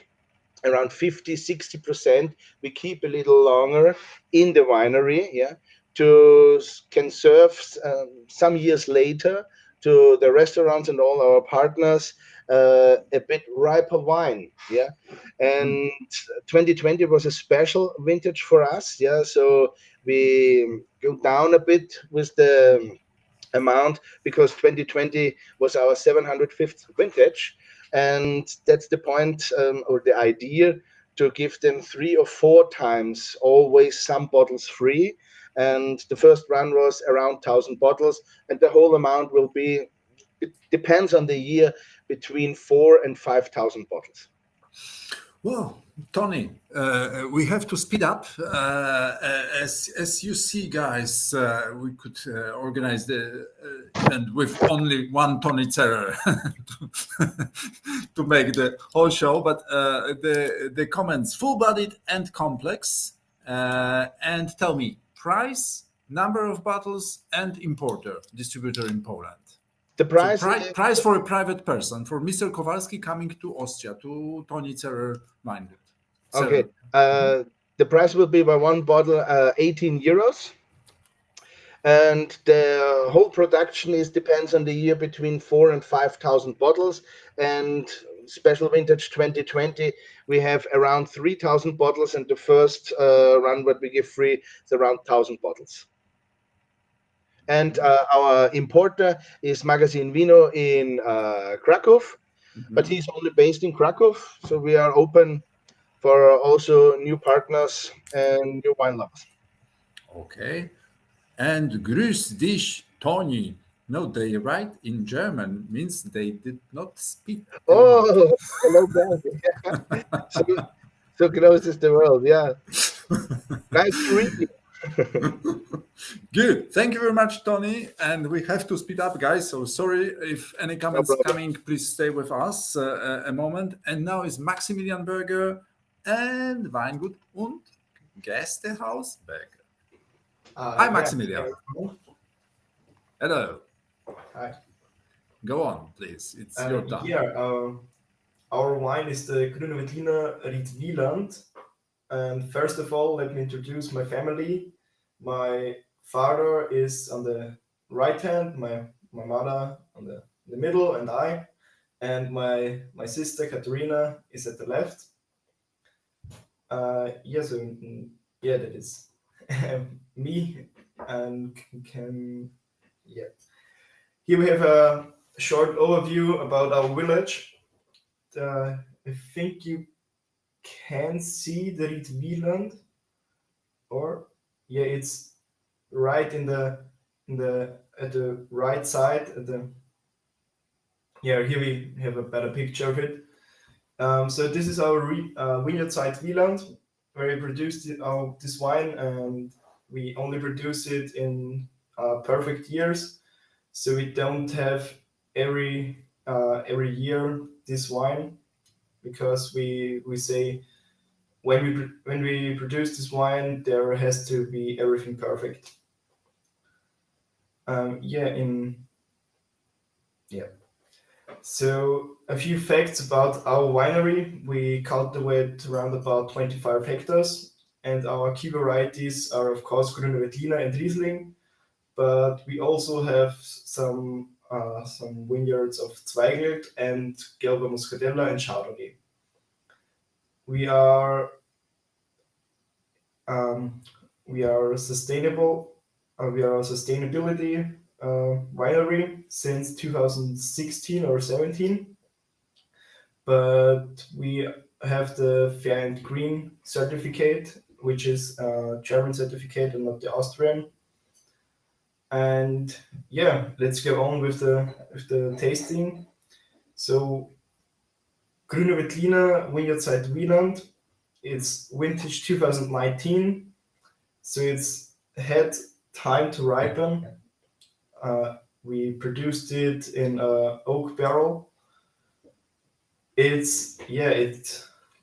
around 50-60% we keep a little longer in the winery, yeah, to can serve some years later to the restaurants and all our partners a bit riper wine, yeah. And 2020 was a special vintage for us, yeah, so we go down a bit with the amount because 2020 was our 705th vintage, and that's the point, or the idea, to give them 3 or 4 times always some bottles free. And the first run was around 1,000 bottles, and the whole amount will be, it depends on the year, between 4 and 5,000 bottles. Well, Tony, we have to speed up. As you see, guys, we could organize the event with only one Tony Zerrer to make the whole show. But the comments, full-bodied and complex. And tell me, price, number of bottles, and importer, distributor in Poland. The price, price for a private person, for Mr. Kowalski coming to Austria, to Tony Zerrer Weingut. Okay, the price will be by one bottle 18 euros. And the whole production depends on the year, between 4 and 5,000 bottles. And special vintage 2020, we have around 3,000 bottles, and the first run what we give free is around 1,000 bottles. And our importer is Magazine Vino in Krakow, but he's only based in Krakow. So we are open for also new partners and new wine lovers. Okay. And grüß dich, Tony. No, they write in German, means they did not speak. Oh, hello, guys. So close is the world, yeah. Nice to meet you. Good. Thank you very much, Tony. And we have to speed up, guys. So sorry if any comments coming. Please stay with us a moment. And now is Maximilian Berger and Weingut und Gästehaus Berger. Hi, Maximilian. Hello. Hi. Go on, please. It's your turn. Yeah, our wine is the Grüne Veltliner Ried Wieland. And first of all, let me introduce my family. My father is on the right hand, my mother on the middle, and I. And my sister Katerina is at the left. That is me. And here we have a short overview about our village. I think you can see the Ried Wieland, or it's right at the right side. Here we have a better picture of it. So this is our vineyard site Wieland, where we produce this wine, and we only produce it in perfect years. So we don't have every year this wine, because we say when we produce this wine, there has to be everything perfect. So a few facts about our winery. We cultivate around about 25 hectares, and our key varieties are, of course, Grüne Veltliner and Riesling, but we also have some vineyards of Zweigelt and Gelber Muscatella and Chardonnay. We are sustainable. We are a sustainability winery since 2016 or 17, but we have the Fair and Green certificate, which is a German certificate and not the Austrian. And yeah, let's go on with the tasting. So Grüne Veltliner Vineyards Wieland, it's vintage 2019, so it's had time to ripen. We produced it in a oak barrel. It's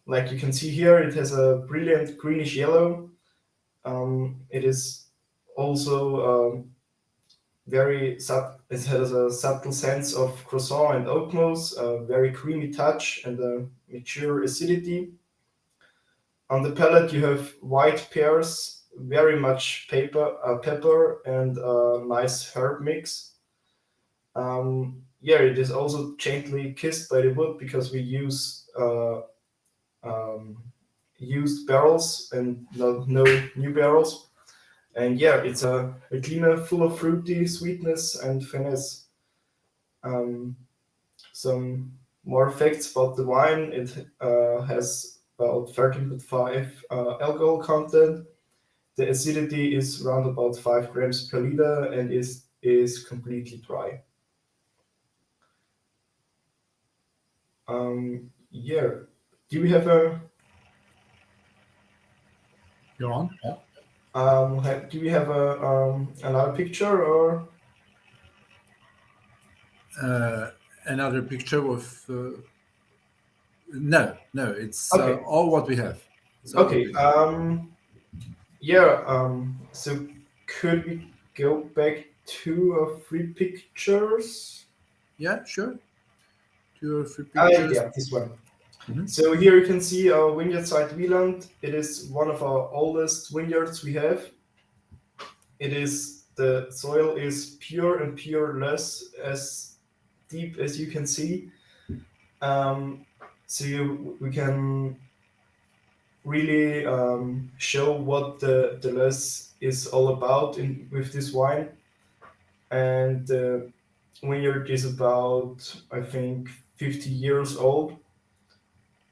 like you can see here, it has a brilliant greenish yellow. It is also it has a subtle sense of croissant and oak moss, a very creamy touch, and a mature acidity. On the palate, you have white pears, very much pepper, and a nice herb mix. It is also gently kissed by the wood because we use used barrels and no new barrels. And yeah, it's a cleaner, full of fruity sweetness and finesse. Some more facts about the wine: it has about 13.5 alcohol content. The acidity is around about 5 grams per liter and is completely dry. Do we have a? You're on. Yeah. Do we have another picture or? Another picture with no, it's Okay. all what we have. It's all what Okay. we have. So could we go back 2 or 3 pictures? Yeah, sure. 2 or 3 pictures. Yeah, this one. Mhm. So here you can see our vineyard site Wieland. It is one of our oldest vineyards we have. The soil is pure and pureless, as deep as you can see. We can really show what the less is all about with this wine. And the vineyard is about, I think, 50 years old.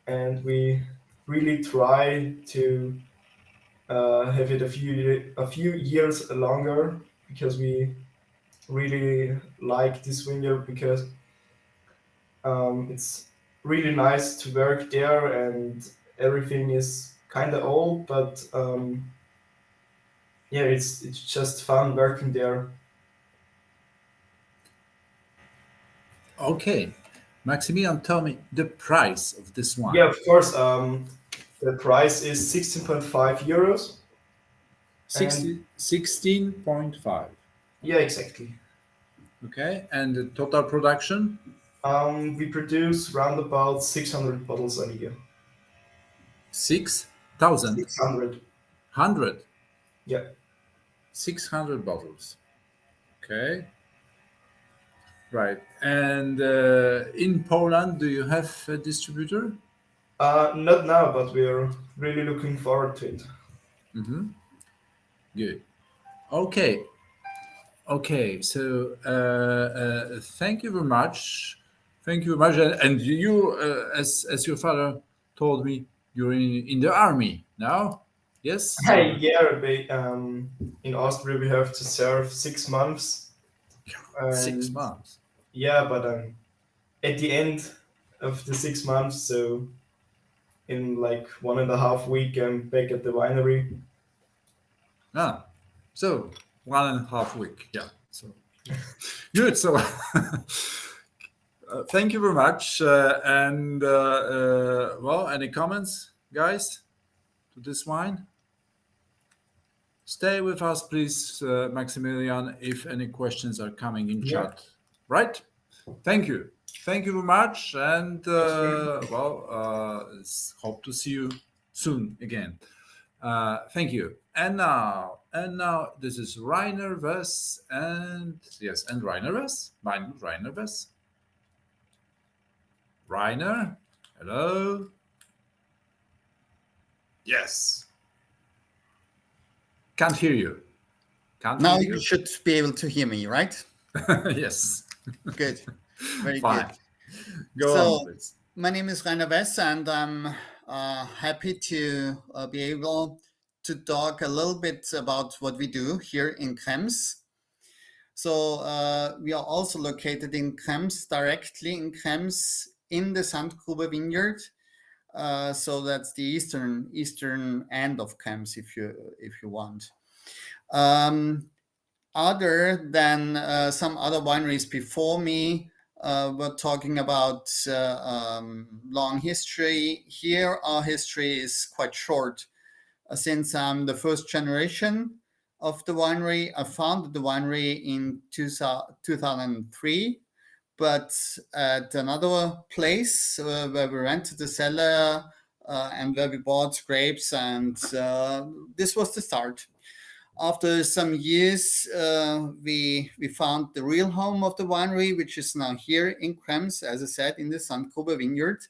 And we really try to have it a few years longer because we really like this vineyard because it's really nice to work there and everything is kind of old, but it's just fun working there. Okay, Maximilian, tell me the price of this wine. Yeah, of course. The price is 16.5 euros. 16.5. Yeah, exactly. Okay, and the total production? We produce around about 600 bottles a year. 6,000? 600. 100? Yeah. 600 bottles. Okay. Right. And in Poland, do you have a distributor? Not now, but we are really looking forward to it. Mm-hmm. Good. Okay. So thank you very much. Thank you very much. And you, as your father told me, you're in the army now. Yes. In Austria we have to serve 6 months. 6 months. Yeah, but at the end of the 6 months, so in like 1.5 weeks, I'm back at the winery. So 1.5 weeks. Yeah. So good. So thank you very much. Any comments, guys, to this wine? Stay with us, please, Maximilian, if any questions are coming in chat. Right? Thank you. Thank you very much. And hope to see you soon again. Thank you. And now, this is Rainer Wess and Rainer Wess. Rainer Wess. Rainer, hello. Yes. Can't hear you. Now you should be able to hear me, right? Yes. Good. Very Fine. good. Go So, on, please. my name is Rainer Wess, and I'm happy to be able to talk a little bit about what we do here in Krems. So we are also located in Krems, directly in Krems, in the Sandgrube Vineyard. So that's the eastern end of Krems, if you want. Other than some other wineries before me, we're talking about long history. Here, our history is quite short. Since I'm the first generation of the winery, I founded the winery in 2003, but at another place where we rented the cellar and where we bought grapes, and this was the start. After some years, we found the real home of the winery, which is now here in Krems, as I said, in the Sandgrube Vineyard.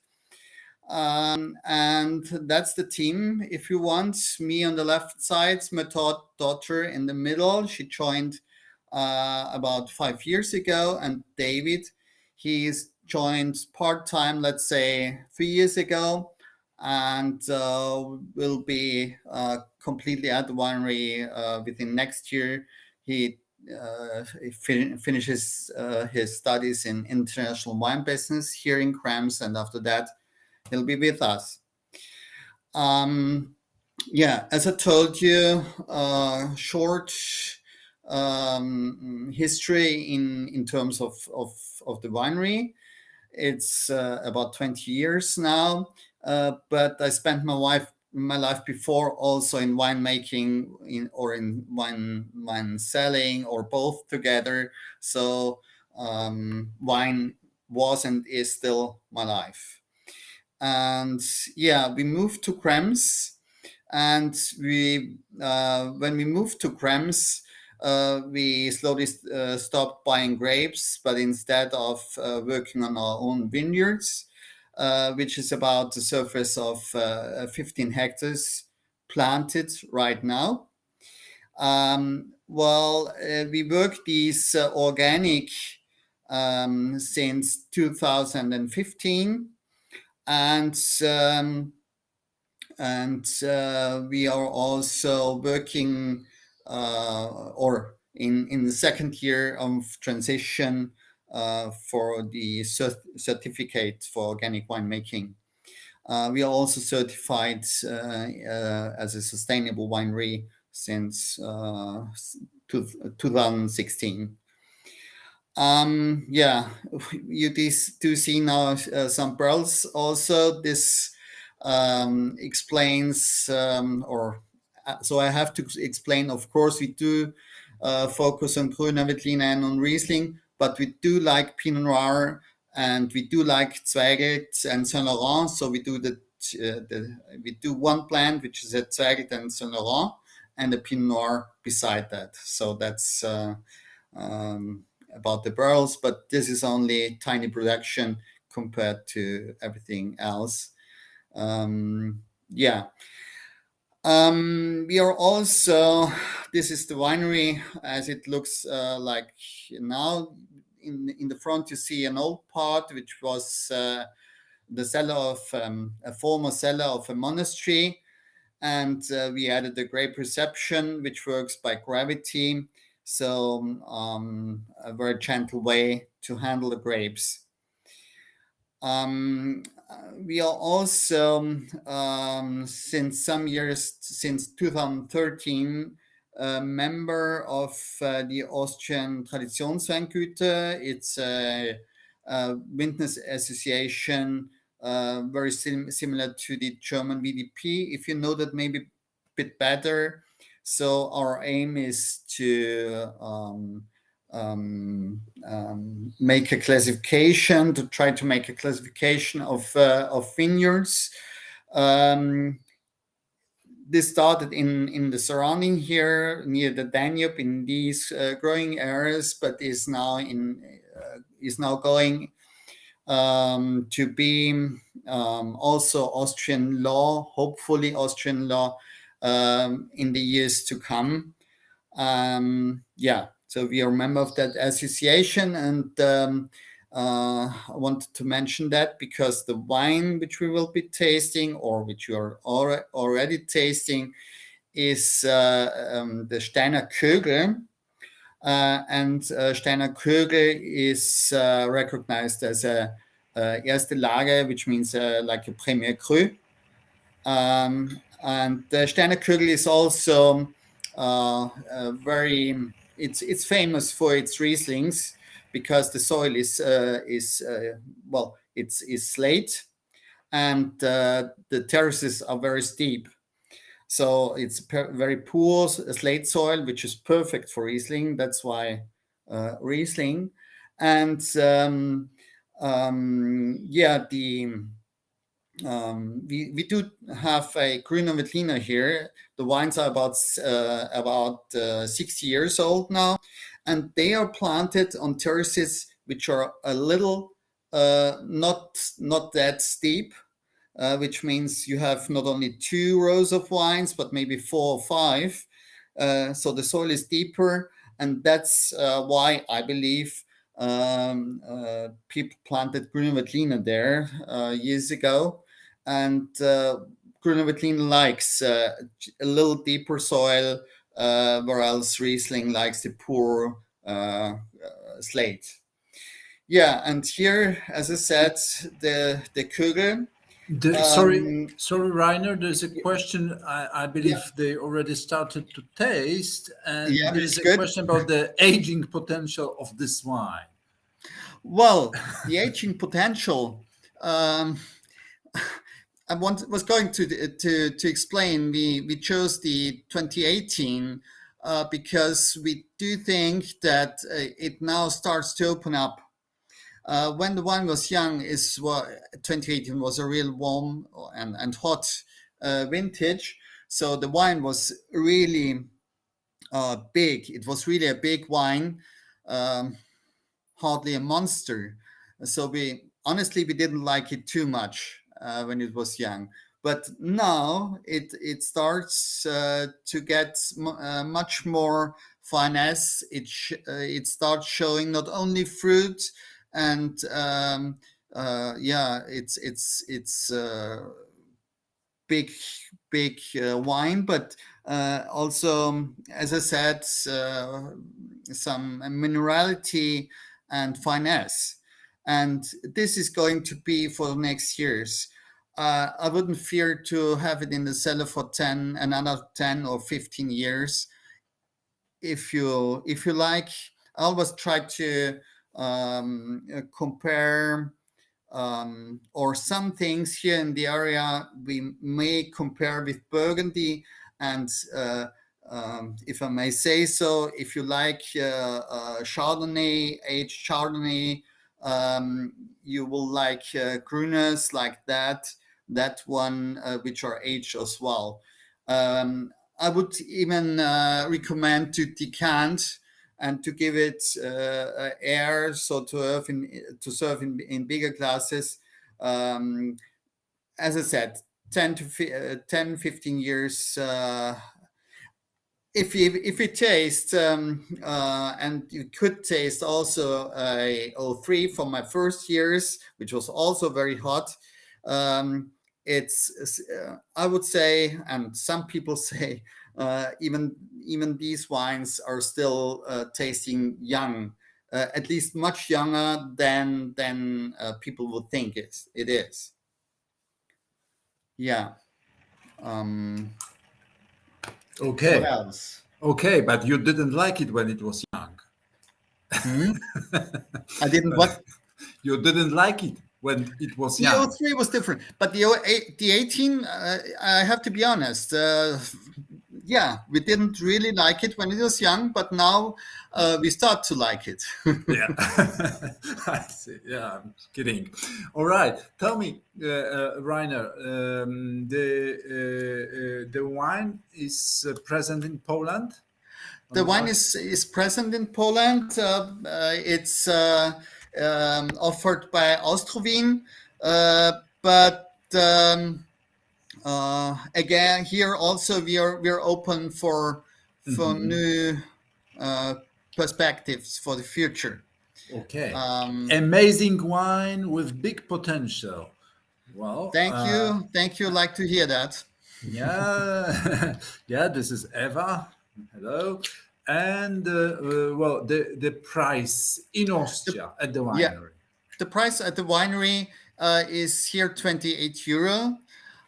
And that's the team. If you want, me on the left side, my daughter in the middle. She joined about 5 years ago, and David, he's joined part-time, let's say 3 years ago, and will be completely at the winery within next year. He finishes his studies in international wine business here in Krems, and after that he'll be with us. As I told you, short history in terms of the winery. It's about 20 years now, but I spent my life before also in winemaking, in wine selling, or both together. So wine was and is still my life. And we moved to Krems, and when we moved to Krems, we slowly stopped buying grapes, but instead of working on our own vineyards, which is about the surface of 15 hectares planted right now. We work these organic since 2015, and we are also working or in the second year of transition for the certificate for organic winemaking. We are also certified as a sustainable winery since 2016. You do see now some pearls also. This explains, so I have to explain, of course, we do focus on Grüner Veltliner and on Riesling, but we do like Pinot Noir, and we do like Zweigelt and Saint Laurent. So we do we do one plant, which is a Zweigelt and Saint Laurent, and a Pinot Noir beside that. So that's about the barrels, but this is only tiny production compared to everything else. We are also, this is the winery as it looks like now. In the front you see an old part, which was the cellar of a former cellar of a monastery, and we added a grape reception which works by gravity, so a very gentle way to handle the grapes. We are also, since some years, since 2013, a member of the Austrian Traditionsweingüter. It's a witness association, very similar to the German VDP, if you know that maybe a bit better. So our aim is to make a classification, to try to make a classification of vineyards. This started in the surrounding here near the Danube in these growing areas, but is now going to be also Austrian law, hopefully Austrian law in the years to come. So we are a member of that association, and I wanted to mention that because the wine which we will be tasting, or which you are already tasting, is the Steiner Kögel. And Steiner Kögel is recognized as a erste Lage, which means like a premier cru. And the Steiner Kögel is also it's famous for its Rieslings, because the soil is slate, and the terraces are very steep. So it's very poor slate soil, which is perfect for Riesling. That's why Riesling. And we do have a Grüner Veltliner here. The wines are about 60 years old now, and they are planted on terraces which are a little not that steep. Which means you have not only 2 rows of wines, but maybe 4 or 5. So the soil is deeper, and that's why I believe people planted Grüner Veltliner there years ago. And Grüner Veltliner likes a little deeper soil, whereas Riesling likes the poor slate. Yeah, and here, as I said, the Kögel. Sorry, Rainer. There's a question. I believe they already started to taste, and there's a question about the aging potential of this wine. Well, the aging potential. I was going to explain. We chose the 2018 because we do think that it now starts to open up. When the wine was young, 2018 was a real warm and hot vintage. So the wine was really big. It was really a big wine, hardly a monster. So we didn't like it too much when it was young. But now it starts to get much more finesse. It starts showing not only fruit, and it's big wine, but also, as I said, some minerality and finesse. And this is going to be for the next years. I wouldn't fear to have it in the cellar for another 10 or 15 years. If you like, I always try to compare or some things here in the area we may compare with Burgundy, and if I may say so, if you like Chardonnay, aged Chardonnay, you will like Grüners like that one, which are aged as well. I would even recommend to decant and to give it air, so to serve in bigger glasses. As I said, 10-15 years. If you taste, and you could taste also a 03 from my first years, which was also very hot. It's I would say, and some people say, even these wines are still tasting young, at least much younger than people would think it is. Yeah. Okay. What else? Okay, but you didn't like it when it was young. I didn't what? You didn't like it when it was young. The 03 was different, but the 18, I have to be honest. We didn't really like it when it was young, but now we start to like it. Yeah, I see. Yeah, I'm kidding. All right, tell me, Rainer, the wine is present in Poland. The wine is present in Poland. It's offered by Austrovin, but again, here also we are open for new perspectives for the future. Okay. Um, Amazing wine with big potential. Well, Thank you. Like to hear that. Yeah, yeah. This is Eva. Hello, and well, the price in Austria at the Yeah. winery. The price at the winery is here 28 euro,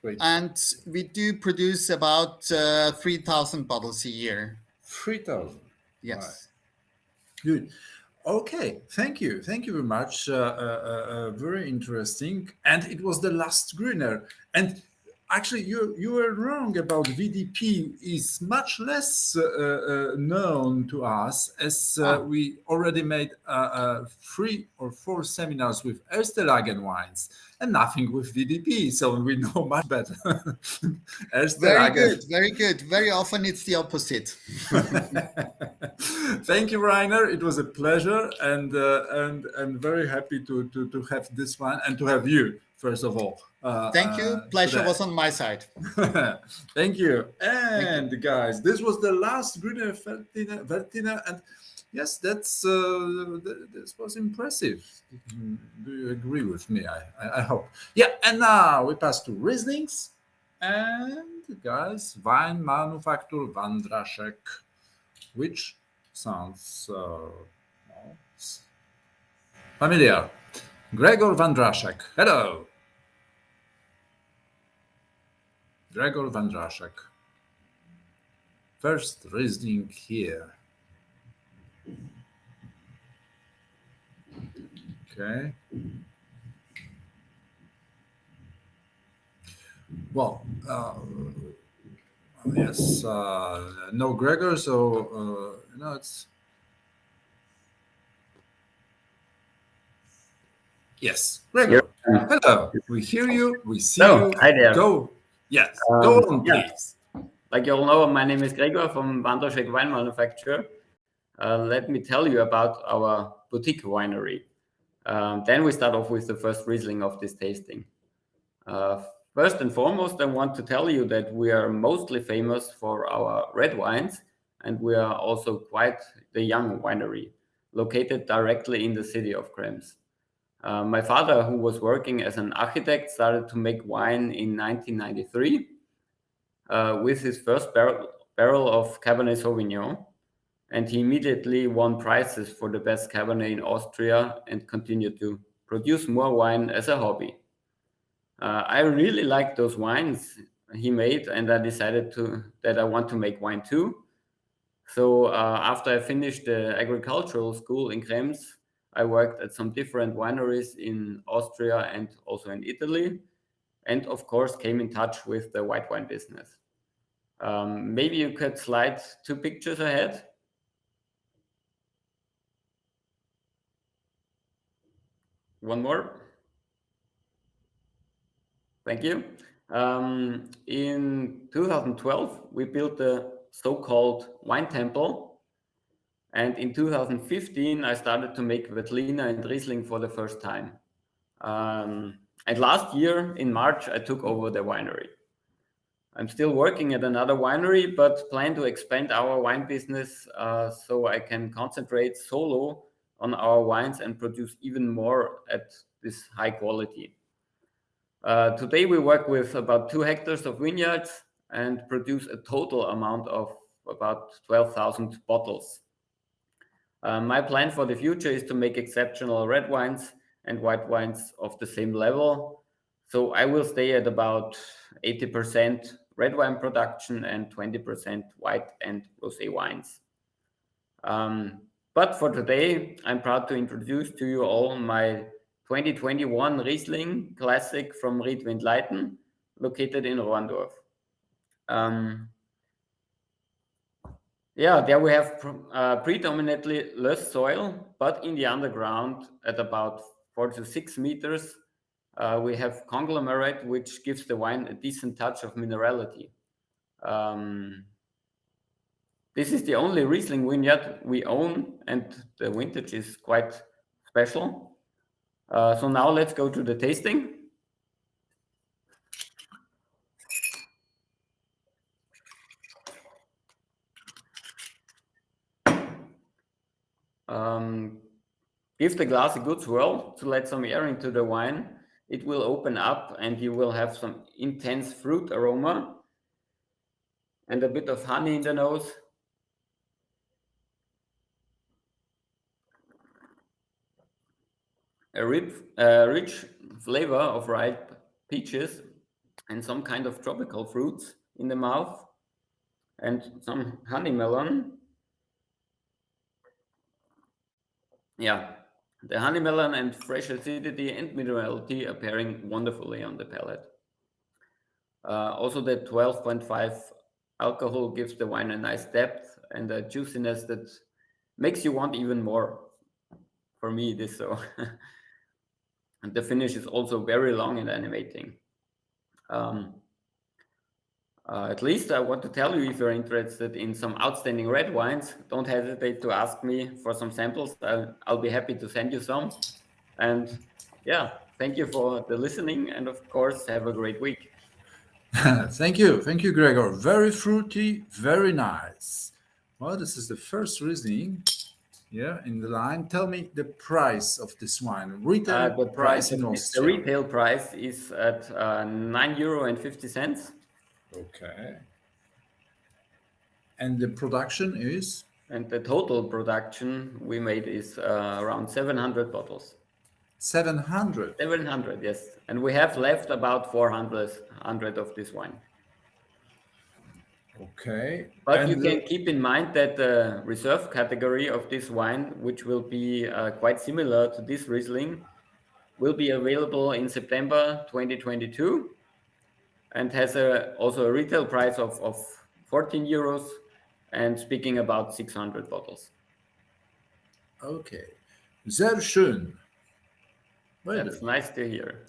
Great. and we do produce about 3,000 bottles a year. 3,000. Yes. Good. Okay, thank you very much. Very interesting, and it was the last Gruner. And actually, you were wrong about VDP. Is much less known to us, as we already made 3 or 4 seminars with Erstelagen wines and nothing with VDP. So we know much better. Very good. Very good. Very often it's the opposite. Thank you, Rainer. It was a pleasure, and very happy to have this one and to have you, first of all. Thank you. Pleasure was on my side. Thank you. And guys, this was the last Grüne Veltliner, and yes, this was impressive. Do you agree with me? I hope. Yeah, and now we pass to Rieslings, and guys, Wine Manufaktur Vandraszek, which sounds familiar. Gregor Vandraszek. Hello. Gregor Vandraszek. First Riesling here. Okay. Well, yes, no Gregor, so it's. Yes, Gregor. Hello. We hear you. We see you. Hi there. Go. Yes. Go on, please. Like you all know, my name is Gregor from Vandraszek Wine Manufacturer. Let me tell you about our boutique winery. Then we start off with the first Riesling of this tasting. First and foremost, I want to tell you that we are mostly famous for our red wines, and we are also quite the young winery, located directly in the city of Krems. My father, who was working as an architect, started to make wine in 1993 with his first barrel of Cabernet Sauvignon, and he immediately won prizes for the best Cabernet in Austria and continued to produce more wine as a hobby. I really liked those wines he made, and I decided that I want to make wine too. So after I finished the agricultural school in Krems, I worked at some different wineries in Austria and also in Italy, and of course came in touch with the white wine business. Maybe you could slide 2 pictures ahead. One more. Thank you. In 2012, we built the so-called wine temple. And in 2015, I started to make Veltliner and Riesling for the first time. And last year, in March, I took over the winery. I'm still working at another winery, but plan to expand our wine business so I can concentrate solo on our wines and produce even more at this high quality. Today we work with about 2 hectares of vineyards and produce a total amount of about 12,000 bottles. My plan for the future is to make exceptional red wines and white wines of the same level. So I will stay at about 80% red wine production and 20% white and rosé wines. But for today, I'm proud to introduce to you all my 2021 Riesling Classic from Riedwind Leiten, located in Rohrndorf. There we have predominantly less soil, but in the underground at about 4 to 6 meters, we have conglomerate, which gives the wine a decent touch of minerality. This is the only Riesling vineyard we own, and the vintage is quite special. So now let's go to the tasting. give the glass a good swirl to let some air into the wine. It will open up and you will have some intense fruit aroma and a bit of honey in the nose. A rich flavor of ripe peaches and some kind of tropical fruits in the mouth and some honey melon. Yeah, the honey melon and fresh acidity and minerality are pairing wonderfully on the palate. Also, the 12.5 alcohol gives the wine a nice depth and a juiciness that makes you want even more. For me, it is so. And the finish is also very long and animating. At least I want to tell you, if you're interested in some outstanding red wines, don't hesitate to ask me for some samples. I'll be happy to send you some. And yeah, thank you for the listening. And of course, have a great week. Thank you, Gregor. Very fruity, very nice. Well, this is the first Riesling here in the line. Tell me the price of this wine, retail The price in the Austria. retail price is at €9.50. Okay. And the production is? And the total production we made is around 700 bottles. 700? 700, yes. And we have left about 400 of this wine. Okay. But And you can keep in mind that the reserve category of this wine, which will be quite similar to this Riesling, will be available in September 2022 and has also a retail price of €14 and speaking about 600 bottles. Okay. Sehr schön. Well, That's nice to hear.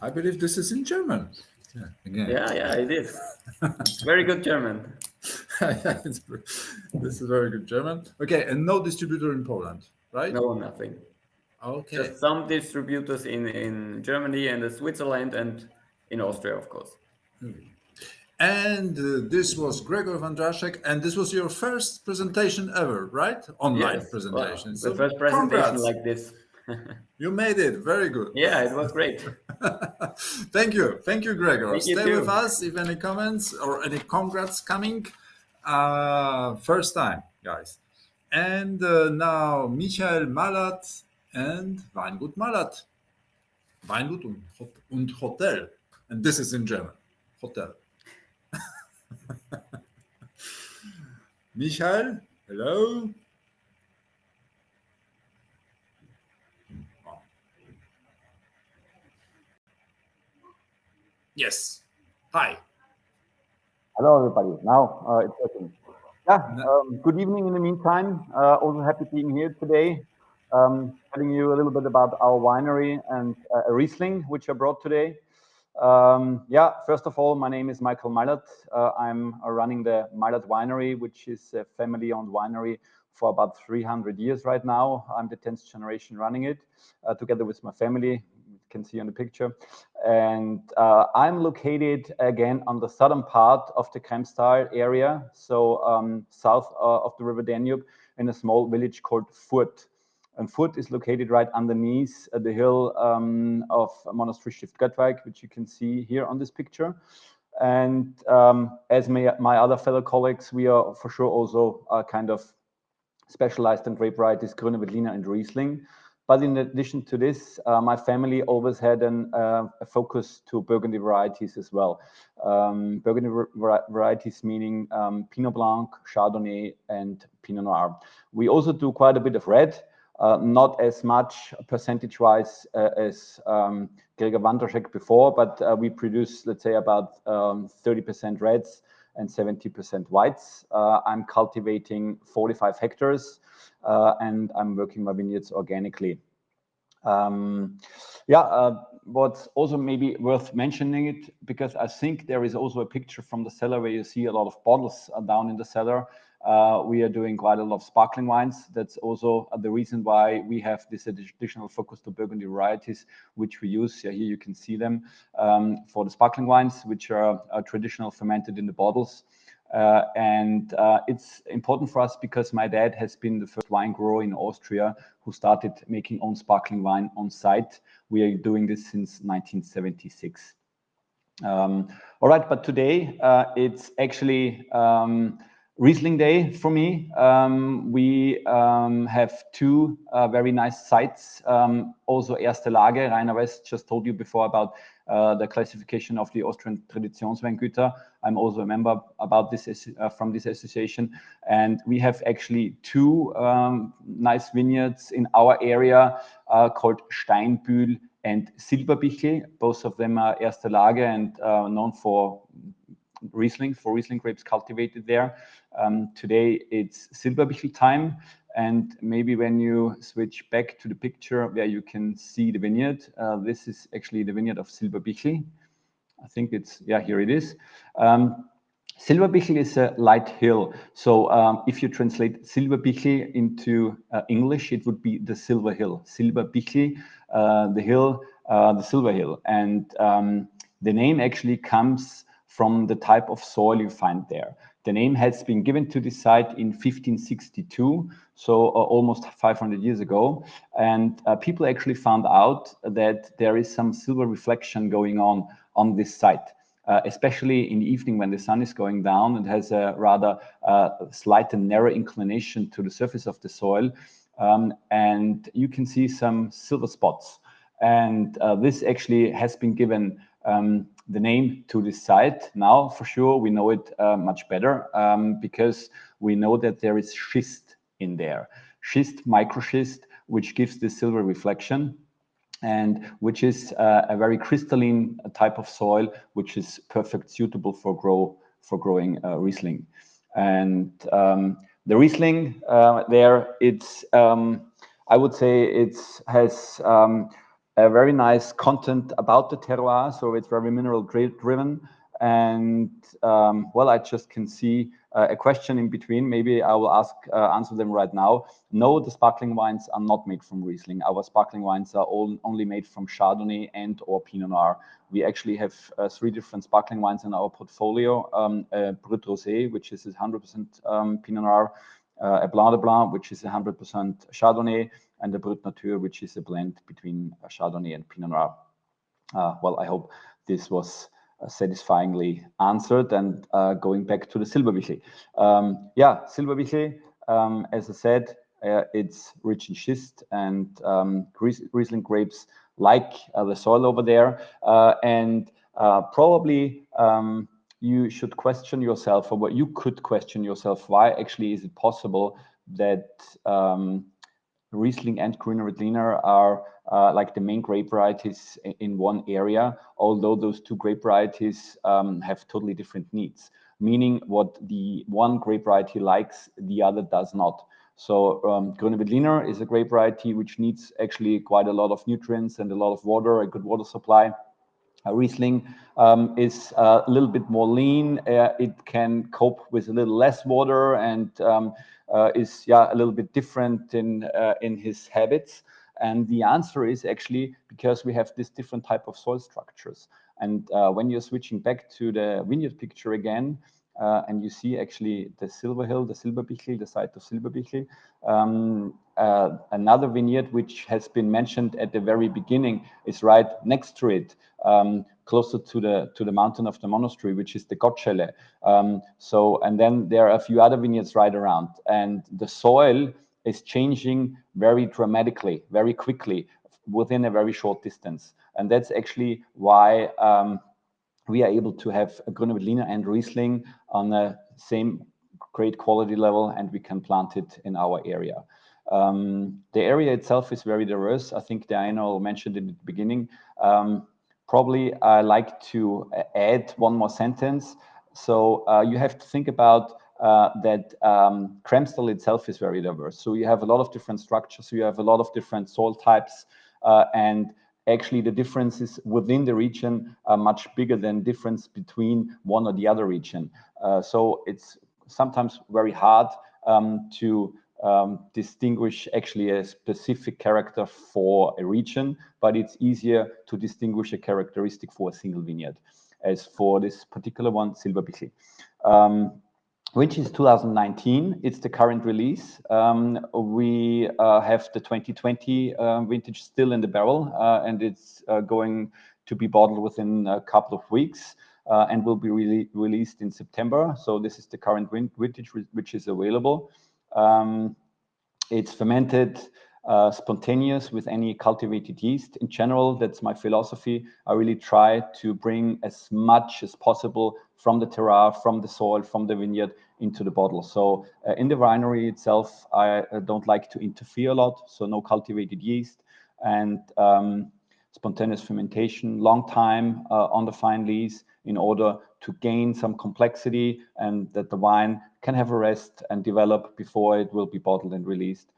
I believe this is in German. Yeah, again. Yeah, it is. It's very good German. This is very good German. Okay, and no distributor in Poland, right? No, nothing. Okay. Just some distributors in Germany and Switzerland and in Austria, of course. And this was Gregor Vandraszek, and this was your first presentation ever, right? Online Yes, presentation. well, the first presentation congrats. like this. You made it. Very good. Yeah, it was great. Thank you, Gregor. Thank you Stay too. with us if any comments or any congrats coming. First time, guys. And now Michael Malat and Weingut Malat. Weingut und Hotel. And this is in German. Hotel. Michael, hello. Yes. Hi. Hello, everybody. Now it's working. Yeah. Good evening. In the meantime, also happy being here today, telling you a little bit about our winery and a Riesling which I brought today. Yeah. First of all, my name is Michael Malat. I'm running the Malat Winery, which is a family-owned winery for about 300 years right now. I'm the 10th generation running it, together with my family. You can see on the picture. And I'm located again on the southern part of the Kremstal area, so south of the River Danube, in a small village called Furt. And Furt is located right underneath the hill of Monastery Stift Göttweig, which you can see here on this picture. And as my other fellow colleagues, we are for sure also kind of specialized in grape varieties, Grüne Veltliner and Riesling. But in addition to this, my family always had a focus to Burgundy varieties as well. Burgundy varieties meaning Pinot Blanc, Chardonnay, and Pinot Noir. We also do quite a bit of red, not as much percentage-wise as Gregor Vandraszek before, but we produce, let's say, about 30% reds and 70% whites. I'm cultivating 45 hectares. And I'm working my vineyards organically. What's also maybe worth mentioning it, because I think there is also a picture from the cellar where you see a lot of bottles down in the cellar. We are doing quite a lot of sparkling wines. That's also the reason why we have this additional focus to Burgundy varieties, which we use. Here you can see them for the sparkling wines, which are traditional fermented in the bottles. And it's important for us because my dad has been the first wine grower in Austria who started making own sparkling wine on site. We are doing this since 1976. All right, but today it's actually Riesling Day for me. We have two very nice sites. Also Erste Lage, Rainer West just told you before about the classification of the Austrian Traditionsweingüter. I'm also a member about this from this association. And we have actually two nice vineyards in our area called Steinbühl and Silberbichl. Both of them are Erste Lage and known for Riesling grapes cultivated there. Today it's Silberbichl time, and maybe when you switch back to the picture where you can see the vineyard, this is actually the vineyard of Silberbichl. I think it's, yeah, here it is. Silberbichl is a light hill. So if you translate Silberbichl into English, it would be the silver hill. Silberbichl, the hill, the silver hill. And the name actually comes from the type of soil you find there. The name has been given to this site in 1562, so almost 500 years ago. And people actually found out that there is some silver reflection going on this site. Especially in the evening when the sun is going down, it has a rather slight and narrow inclination to the surface of the soil. And you can see some silver spots. And this actually has been given the name to this site. Now, for sure, we know it much better because we know that there is schist in there. Schist, microschist, which gives the silver reflection, and which is a very crystalline type of soil, which is perfect suitable for growing Riesling. And the Riesling there, it's I would say it has a very nice content about the terroir, so it's very mineral driven. And well, I just can see a question in between. Maybe I will answer them right now. No, the sparkling wines are not made from Riesling. Our sparkling wines are only made from Chardonnay and or Pinot Noir. We actually have 3 different sparkling wines in our portfolio. Brut Rosé, which is 100% Pinot Noir, a Blanc de Blanc, which is 100% Chardonnay, and the Brut Nature, which is a blend between Chardonnay and Pinot Noir. Well, I hope this was satisfyingly answered. And going back to the Silberbichl. Yeah, Silberbichl, as I said, it's rich in schist, and Riesling grapes like the soil over there. And probably you should question yourself, or what you could question yourself, why actually is it possible that Riesling and Grüner Veltliner are like the main grape varieties in one area, although those two grape varieties have totally different needs, meaning what the one grape variety likes, the other does not. So Grüner Veltliner is a grape variety which needs actually quite a lot of nutrients and a lot of water, a good water supply. Riesling is a little bit more lean. It can cope with a little less water, and is a little bit different in his habits. And the answer is actually because we have this different type of soil structures. And when you're switching back to the vineyard picture again, and you see actually the Silver Hill, the Silberbichl, the site of Silberbichl, another vineyard which has been mentioned at the very beginning is right next to it, closer to the mountain of the monastery, which is the Gottschelle. And then there are a few other vineyards right around, and the soil is changing very dramatically, very quickly, within a very short distance. And that's actually why we are able to have a Grüner Veltliner and Riesling on the same great quality level, and we can plant it in our area. The area itself is very diverse. I think Diana mentioned it at the beginning. Probably I like to add one more sentence. So you have to think about that Kremstal itself is very diverse. So you have a lot of different structures, you have a lot of different soil types, and actually the differences within the region are much bigger than difference between one or the other region. So it's sometimes very hard to distinguish actually a specific character for a region, but it's easier to distinguish a characteristic for a single vineyard, as for this particular one, Silberbichl. which is 2019. It's the current release. We have the 2020 vintage still in the barrel, and it's going to be bottled within a couple of weeks and will be released in September. So this is the current vintage which is available. It's fermented spontaneous with any cultivated yeast. In general, that's my philosophy. I really try to bring as much as possible from the terroir, from the soil, from the vineyard into the bottle. So in the winery itself, I don't like to interfere a lot. So no cultivated yeast and spontaneous fermentation, long time on the fine lees in order to gain some complexity and that the wine can have a rest and develop before it will be bottled and released.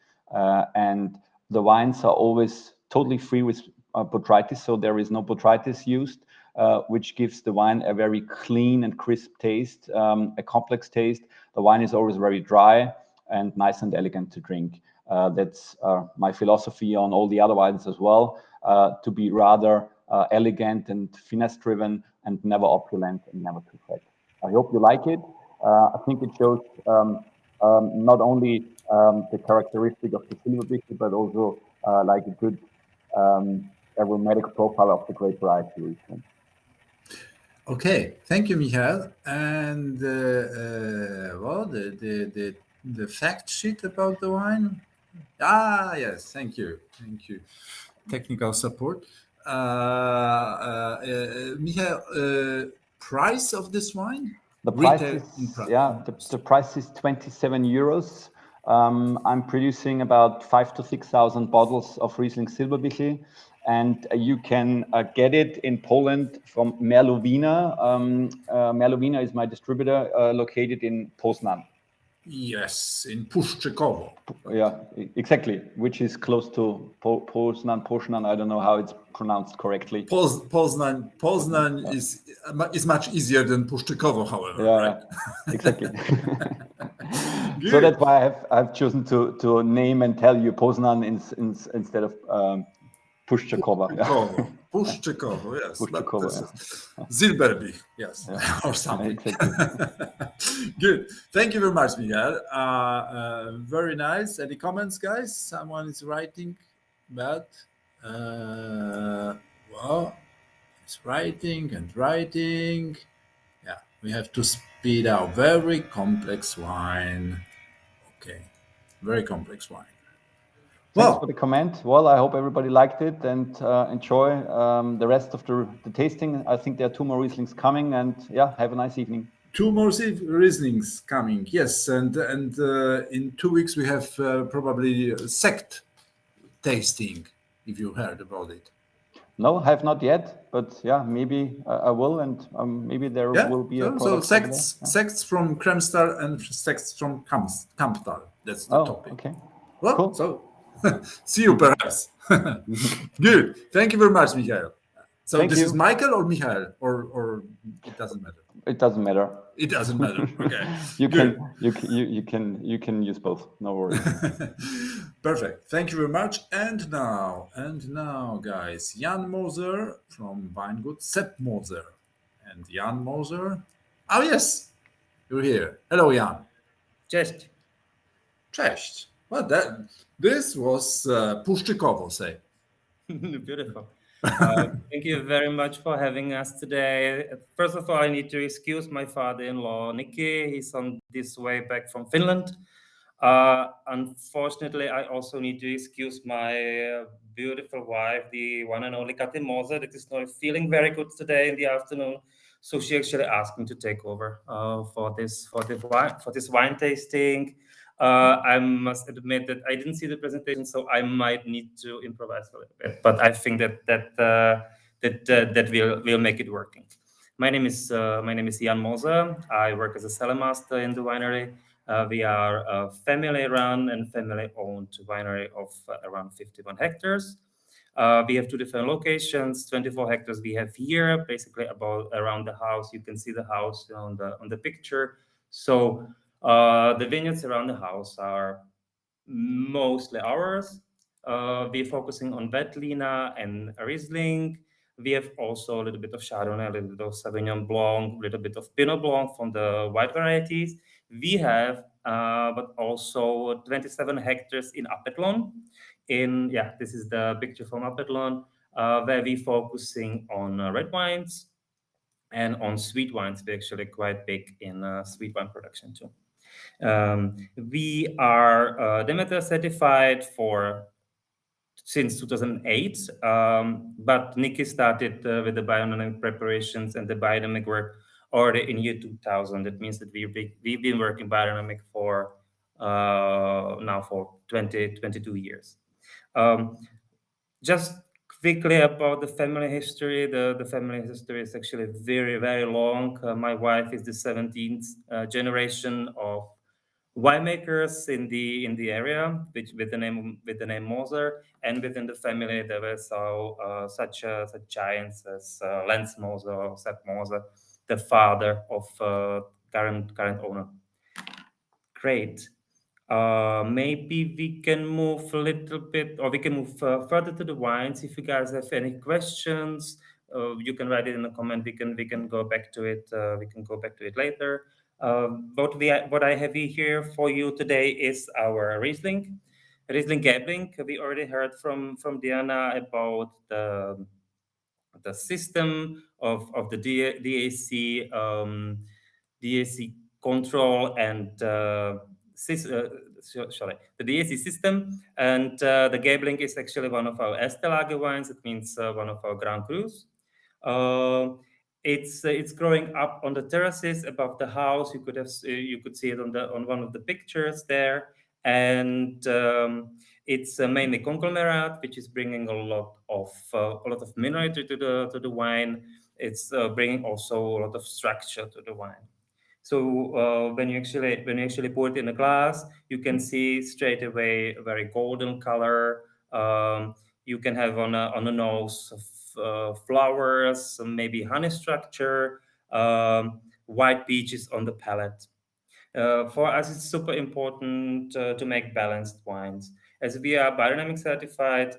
And the wines are always totally free with botrytis, so there is no botrytis used, which gives the wine a very clean and crisp taste, a complex taste. The wine is always very dry and nice and elegant to drink. That's my philosophy on all the other wines as well, to be rather elegant and finesse-driven and never opulent and never too fat. I hope you like it. I think it shows not only the characteristic of the Silvaplixi, but also like a good aromatic profile of the grape variety region. Okay, thank you, Michael. And well, the fact sheet about the wine. Ah, yes, thank you, technical support. Michael, price of this wine? The price is, the price is 27 euros. I'm producing about 5,000 to 6,000 bottles of Riesling Silvaplixi, and you can get it in Poland from Merlowina. Merlowina is my distributor located in Poznan. Yes, in Puszczykowo. Yeah, exactly, which is close to Poznan. I don't know how it's pronounced correctly. Poznan is much easier than Puszczykowo, however. Yeah, right? Exactly. So that's why I've chosen to name and tell you Poznan instead of Puszczykowo. Puszczykowo, yes. Puszczykowo, Zilberby, yes, or something. Exactly. Good. Thank you very much, Miguel. Very nice. Any comments, guys? Someone is writing, but well, it's writing and writing. Yeah, we have to speed up. Very complex wine. Okay, very complex wine. Thanks for the comment. Well, I hope everybody liked it and enjoy the rest of the tasting. I think there are 2 more Rieslings coming, and yeah, have a nice evening. 2 more Rieslings coming, yes, and in 2 weeks we have probably sect tasting. If you heard about it. No, I have not yet, but yeah, maybe I will, and maybe there will be a so sects from Kremstal and sects from Kremstal. That's the topic. Okay. Well, cool. So see you perhaps. Good. Thank you very much, Michael. So Thank this you. is Michael or Michael, or it doesn't matter. It doesn't matter. It doesn't matter. Okay. you can use both. No worries. Perfect. Thank you very much. And now, guys, Jan Moser from Weingut Sepp Moser, and Jan Moser. Oh yes, you're here. Hello, Jan. Cześć. Cześć. Well, this was Puszczykowo, say. Beautiful. Thank you very much for having us today. First of all, I need to excuse my father-in-law, Nikki. He's on this way back from Finland. Unfortunately, I also need to excuse my beautiful wife, the one and only Kati Moser, that is not feeling very good today in the afternoon. So she actually asked me to take over for this wine tasting. I must admit that I didn't see the presentation, so I might need to improvise a little bit. But I think that will make it working. My name is Jan Moser. I work as a cellar master in the winery. We are a family-run and family-owned winery of around 51 hectares. We have 2 different locations, 24 hectares we have here, basically around the house. You can see the house on the picture. So the vineyards around the house are mostly ours. We're focusing on Veltliner and Riesling. We have also a little bit of Chardonnay, a little bit of Sauvignon Blanc, a little bit of Pinot Blanc from the white varieties. we have, but also 27 hectares in Apethlon. This is the picture from Apethlon, where we focusing on red wines and on sweet wines. We're actually quite big in sweet wine production too. We are Demeter certified since 2008, but Nikki started with the biodynamic preparations and the biodynamic work already in year 2000. That means that we've been working biodynamic for now for 22 years. Just quickly about the family history. The family history is actually very, very long. My wife is the 17th generation of winemakers in the area, with the name Moser, and within the family there were such giants as Lenz Moser or Sepp Moser, the father of current owner. Great. Maybe we can move a little bit, or we can move further to the wines. If you guys have any questions, you can write it in a comment. We can go back to it. We can go back to it later. What I have here for you today is our Riesling Gabling. We already heard from Diana about the system of the DAC DAC control and the DAC system, and the Gabling is actually one of our Estelage wines. It means one of our Grand Crus. It's growing up on the terraces above the house. You could see it on one of the pictures there, and it's mainly conglomerate, which is bringing a lot of minerality to the wine. It's bringing also a lot of structure to the wine. So when you actually pour it in a glass, you can see straight away a very golden color. You can have on a nose flowers, maybe honey structure, white peaches on the palate. For us, it's super important to make balanced wines. As we are biodynamic certified,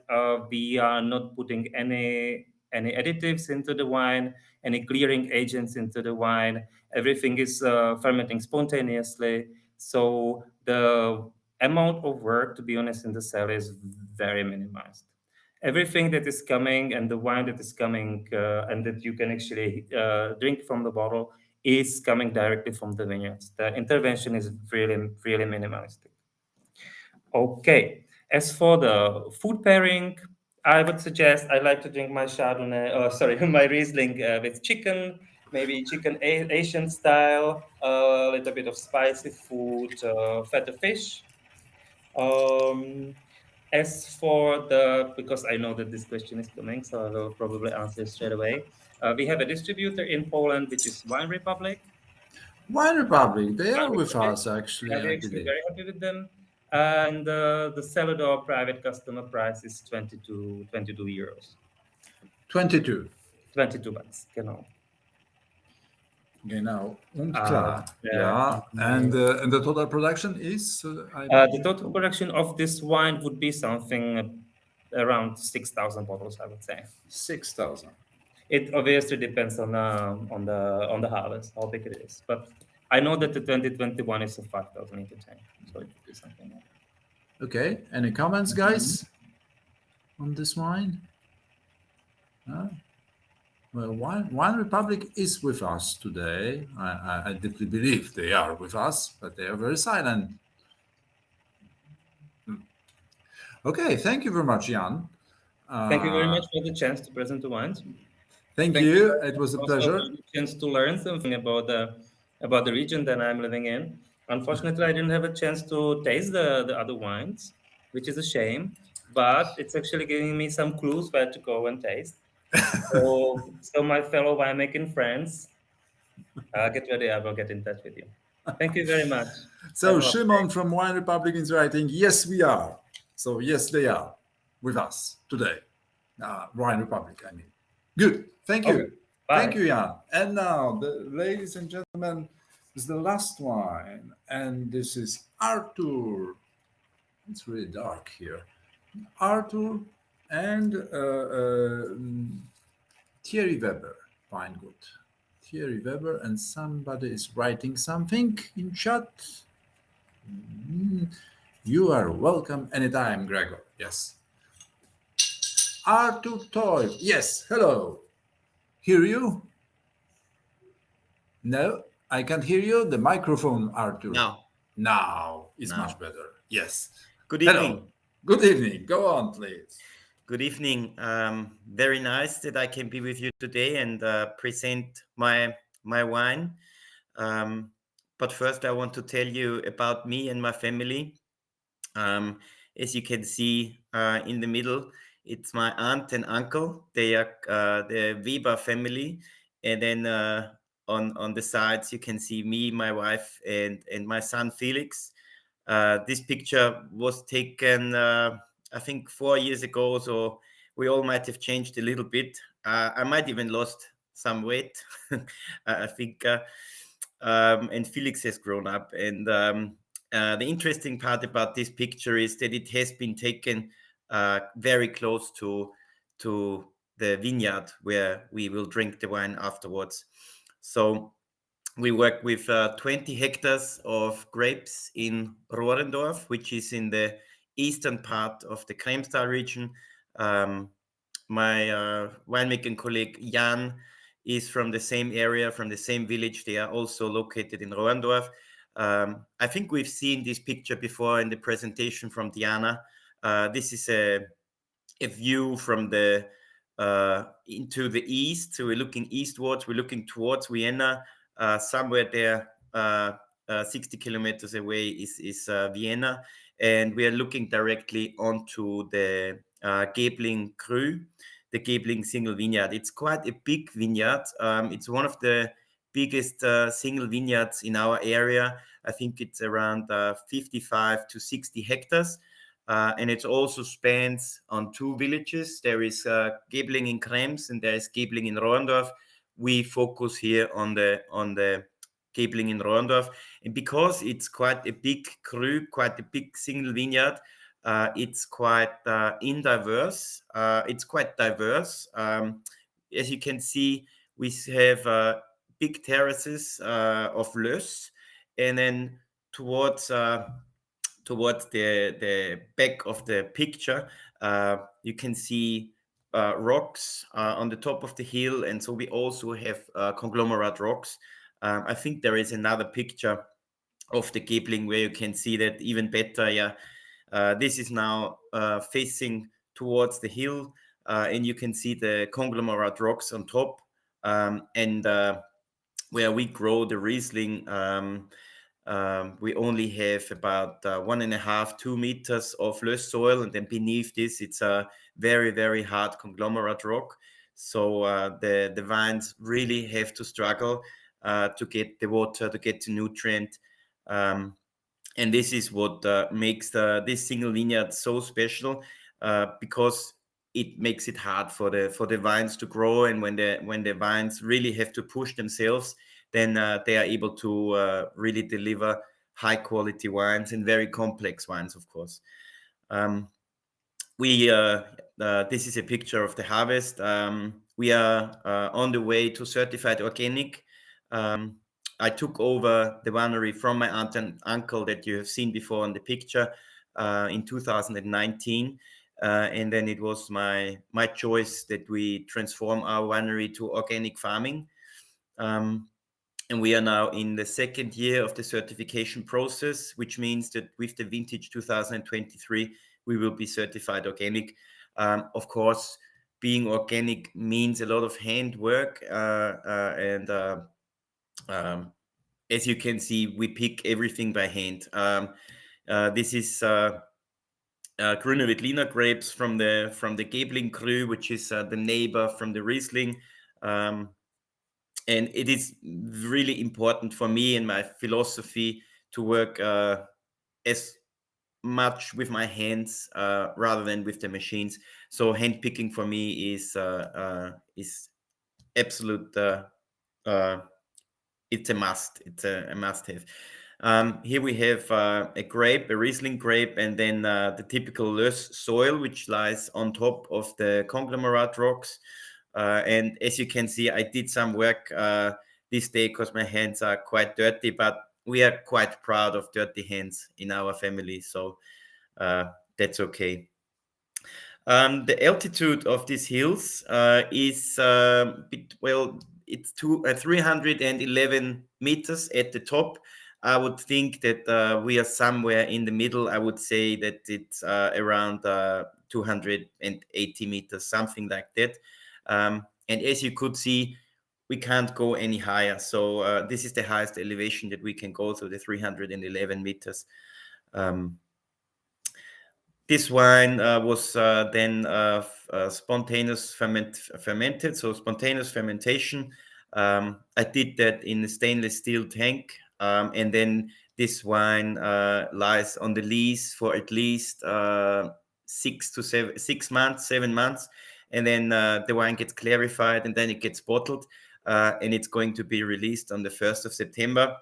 we are not putting any additives into the wine, any clearing agents into the wine. Everything is fermenting spontaneously. So the amount of work, to be honest, in the cellar is very minimized. Everything that is coming and the wine that is coming and that you can actually drink from the bottle is coming directly from the vineyards. The intervention is really, really minimalistic. Okay, as for the food pairing, I would suggest I like to drink my my Riesling with chicken, maybe chicken Asian style, a little bit of spicy food, feta fish. As for because I know that this question is coming, so I will probably answer straight away. We have a distributor in Poland, which is Wine Republic. Wine Republic, they are with us actually. Yeah, we're actually very happy with them. And the cellar door private customer price is 22 euros. 22. 22 bucks, genau. Genau. Und klar. Yeah. And the total production is? The total production of this wine would be something around 6,000 bottles, I would say. 6,000. It obviously depends on the harvest, how big it is. But I know that the 2021 is a 5,000 liter tank, so it would be something like that. Okay. Any comments, guys, on this wine? Well, Wine Republic is with us today. I deeply believe they are with us, but they are very silent. Okay, thank you very much, Jan. Thank you very much for the chance to present the wines. Thank you. It was a pleasure. The chance to learn something about the region that I'm living in. Unfortunately, I didn't have a chance to taste the other wines, which is a shame. But it's actually giving me some clues where to go and taste. So my fellow winemaking friends, get ready. I will get in touch with you. Thank you very much. So Shimon from Wine Republic is writing, yes, we are. So yes, they are with us today. Wine Republic, I mean. Good. Thank you. Okay. Bye. Thank you, Jan. And now, ladies and gentlemen, is the last wine. And this is Arthur. It's really dark here. Arthur and Thierry Weber, Weingut. Thierry Weber, and somebody is writing something in chat. You are welcome anytime, Gregor. Yes. Artur Toy. Yes, hello. Hear you? No, I can't hear you. The microphone, Artur. Now is much better. Yes. Good Hello. evening. Good evening. Go on, please. Good evening. Very nice that I can be with you today and present my wine. But first, I want to tell you about me and my family. As you can see in the middle, it's my aunt and uncle. They are the Weber family, and then on the sides you can see me, my wife, and my son Felix. This picture was taken, I think, 4 years ago, so we all might have changed a little bit. I might even lost some weight, I think, and Felix has grown up. And the interesting part about this picture is that it has been taken very close to the vineyard where we will drink the wine afterwards. So we work with 20 hectares of grapes in Rohrendorf, which is in the eastern part of the Kremstal region. My winemaking colleague Jan is from the same area, from the same village. They are also located in Rohrendorf. I think we've seen this picture before in the presentation from Diana. This is a view from the into the east. So we're looking eastwards. We're looking towards Vienna. Somewhere there, 60 kilometers away is Vienna, and we are looking directly onto the Gaebling Cru, the Gaebling single vineyard. It's quite a big vineyard. It's one of the biggest single vineyards in our area. I think it's around 55 to 60 hectares. And it also spans on two villages. There is Gaebling in Krems and there is Gaebling in Rohrendorf. We focus here on the Gaebling in Rohrendorf. And because it's quite a big cru, quite a big single vineyard, it's quite diverse. It's quite diverse. As you can see, we have big terraces of löss, and then towards the back of the picture, you can see rocks on the top of the hill, and so we also have conglomerate rocks. I think there is another picture of the Gaebling where you can see that even better. Yeah, this is now facing towards the hill, and you can see the conglomerate rocks on top, and where we grow the Riesling. We only have about 1.5 to 2 meters of löss soil, and then beneath this it's a very, very hard conglomerate rock. So the vines really have to struggle to get the water, to get the nutrient, and this is what makes this single vineyard so special, because it makes it hard for the vines to grow, and when the vines really have to push themselves, then they are able to really deliver high quality wines and very complex wines, of course. This is a picture of the harvest. We are on the way to certified organic. I took over the winery from my aunt and uncle that you have seen before in the picture in 2019. And then it was my choice that we transform our winery to organic farming. And we are now in the second year of the certification process, which means that with the vintage 2023, we will be certified organic. Of course, being organic means a lot of handwork, and as you can see, we pick everything by hand. This is Grüne Veltliner grapes from the Gaebling Cru, which is the neighbor from the Riesling. And it is really important for me and my philosophy to work as much with my hands rather than with the machines. So hand picking for me is absolute. It's a must. It's a must-have. Here we have a grape, a Riesling grape, and then the typical löss soil, which lies on top of the conglomerate rocks. And as you can see, I did some work this day because my hands are quite dirty, but we are quite proud of dirty hands in our family, so that's okay. The altitude of these hills is it's 311 meters at the top. I would think that we are somewhere in the middle. I would say that it's around 280 meters, something like that. And as you could see, we can't go any higher. So this is the highest elevation that we can go, so the 311 meters. This wine was then spontaneous fermented, so spontaneous fermentation. I did that in a stainless steel tank, and then this wine lies on the lees for at least 7 months, and then the wine gets clarified, and then it gets bottled, and it's going to be released on the 1st of September.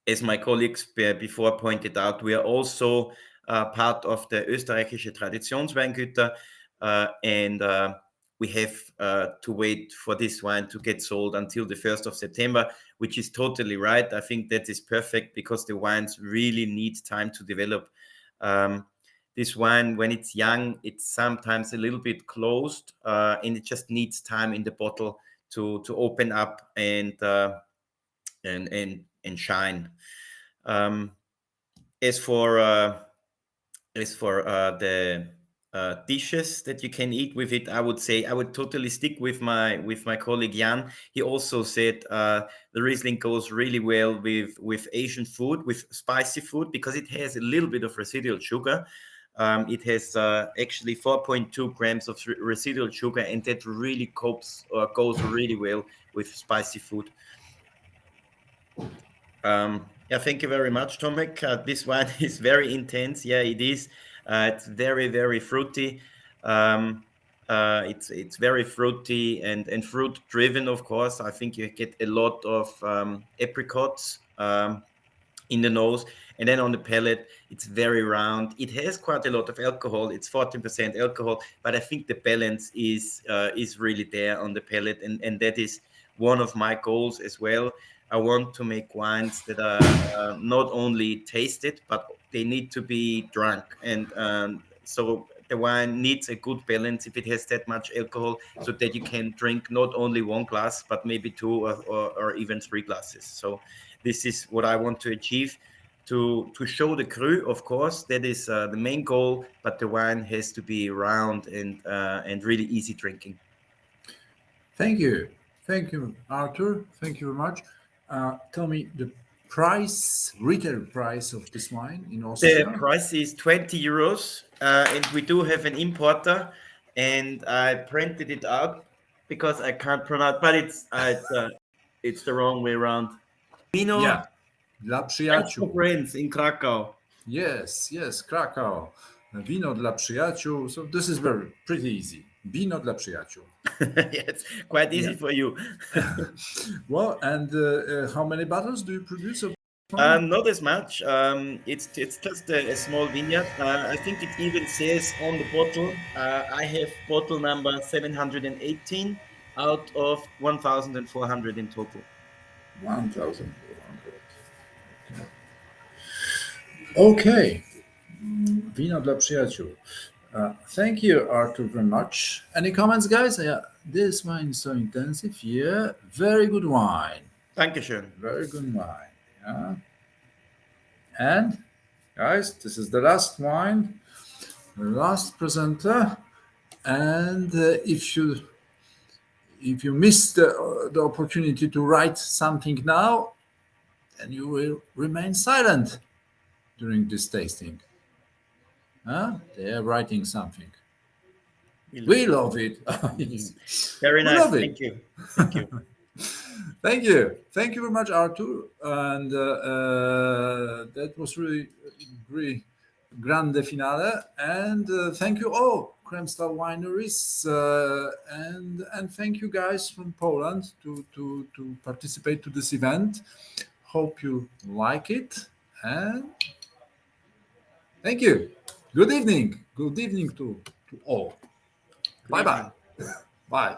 As my colleagues before pointed out, we are also part of the österreichische Traditionsweingüter, and we have to wait for this wine to get sold until the 1st of September, which is totally right. I think that is perfect because the wines really need time to develop. This wine, when it's young, it's sometimes a little bit closed, and it just needs time in the bottle to open up and shine. As for the dishes that you can eat with it, I would say I would totally stick with my colleague Jan. He also said the Riesling goes really well with Asian food, with spicy food, because it has a little bit of residual sugar. It has actually 4.2 grams of residual sugar, and that really goes really well with spicy food. Yeah, thank you very much, Tomek. This wine is very intense. Yeah, it is. It's very, very fruity. It's very fruity and fruit driven, of course. I think you get a lot of apricots in the nose, and then on the palate, it's very round. It has quite a lot of alcohol. It's 14% alcohol, but I think the balance is really there on the palate, and that is one of my goals as well. I want to make wines that are not only tasted, but they need to be drunk. And so the wine needs a good balance if it has that much alcohol, so that you can drink not only one glass, but maybe 2 or even 3 glasses. So this is what I want to achieve, to show the cru, of course. That is the main goal, but the wine has to be round and really easy drinking. Thank you. Thank you, Arthur. Thank you very much. Tell me the retail price of this wine in Austria. The price is 20 euros, and we do have an importer, and I printed it out because I can't pronounce, but it's the wrong way around. Vino dla przyjaciół. Friends in Krakow. Yes, Krakow. Wino dla przyjaciół. So this is pretty easy. Wino dla przyjaciół. It's quite easy for you. Well, and how many bottles do you produce? Not as much. It's just a small vineyard. I think it even says on the bottle, I have bottle number 718 out of 1,400 in total. 1,400. Okay. Wino dla przyjaciół. Thank you, Arthur, very much. Any comments, guys? Yeah, this wine is so intensive. Yeah, very good wine. Dankeschön. Very good wine. Yeah. And, guys, this is the last wine, the last presenter. And if you missed the opportunity to write something now, then you will remain silent during this tasting. They are writing something. We love it. Yes. Very nice. Thank you. Thank you. Thank you. Thank you very much, Arthur. And that was really grande finale. And thank you all, Kremstal wineries, and thank you guys from Poland to participate to this event. Hope you like it. And thank you. Good evening. Good evening to all. Bye-bye. Bye.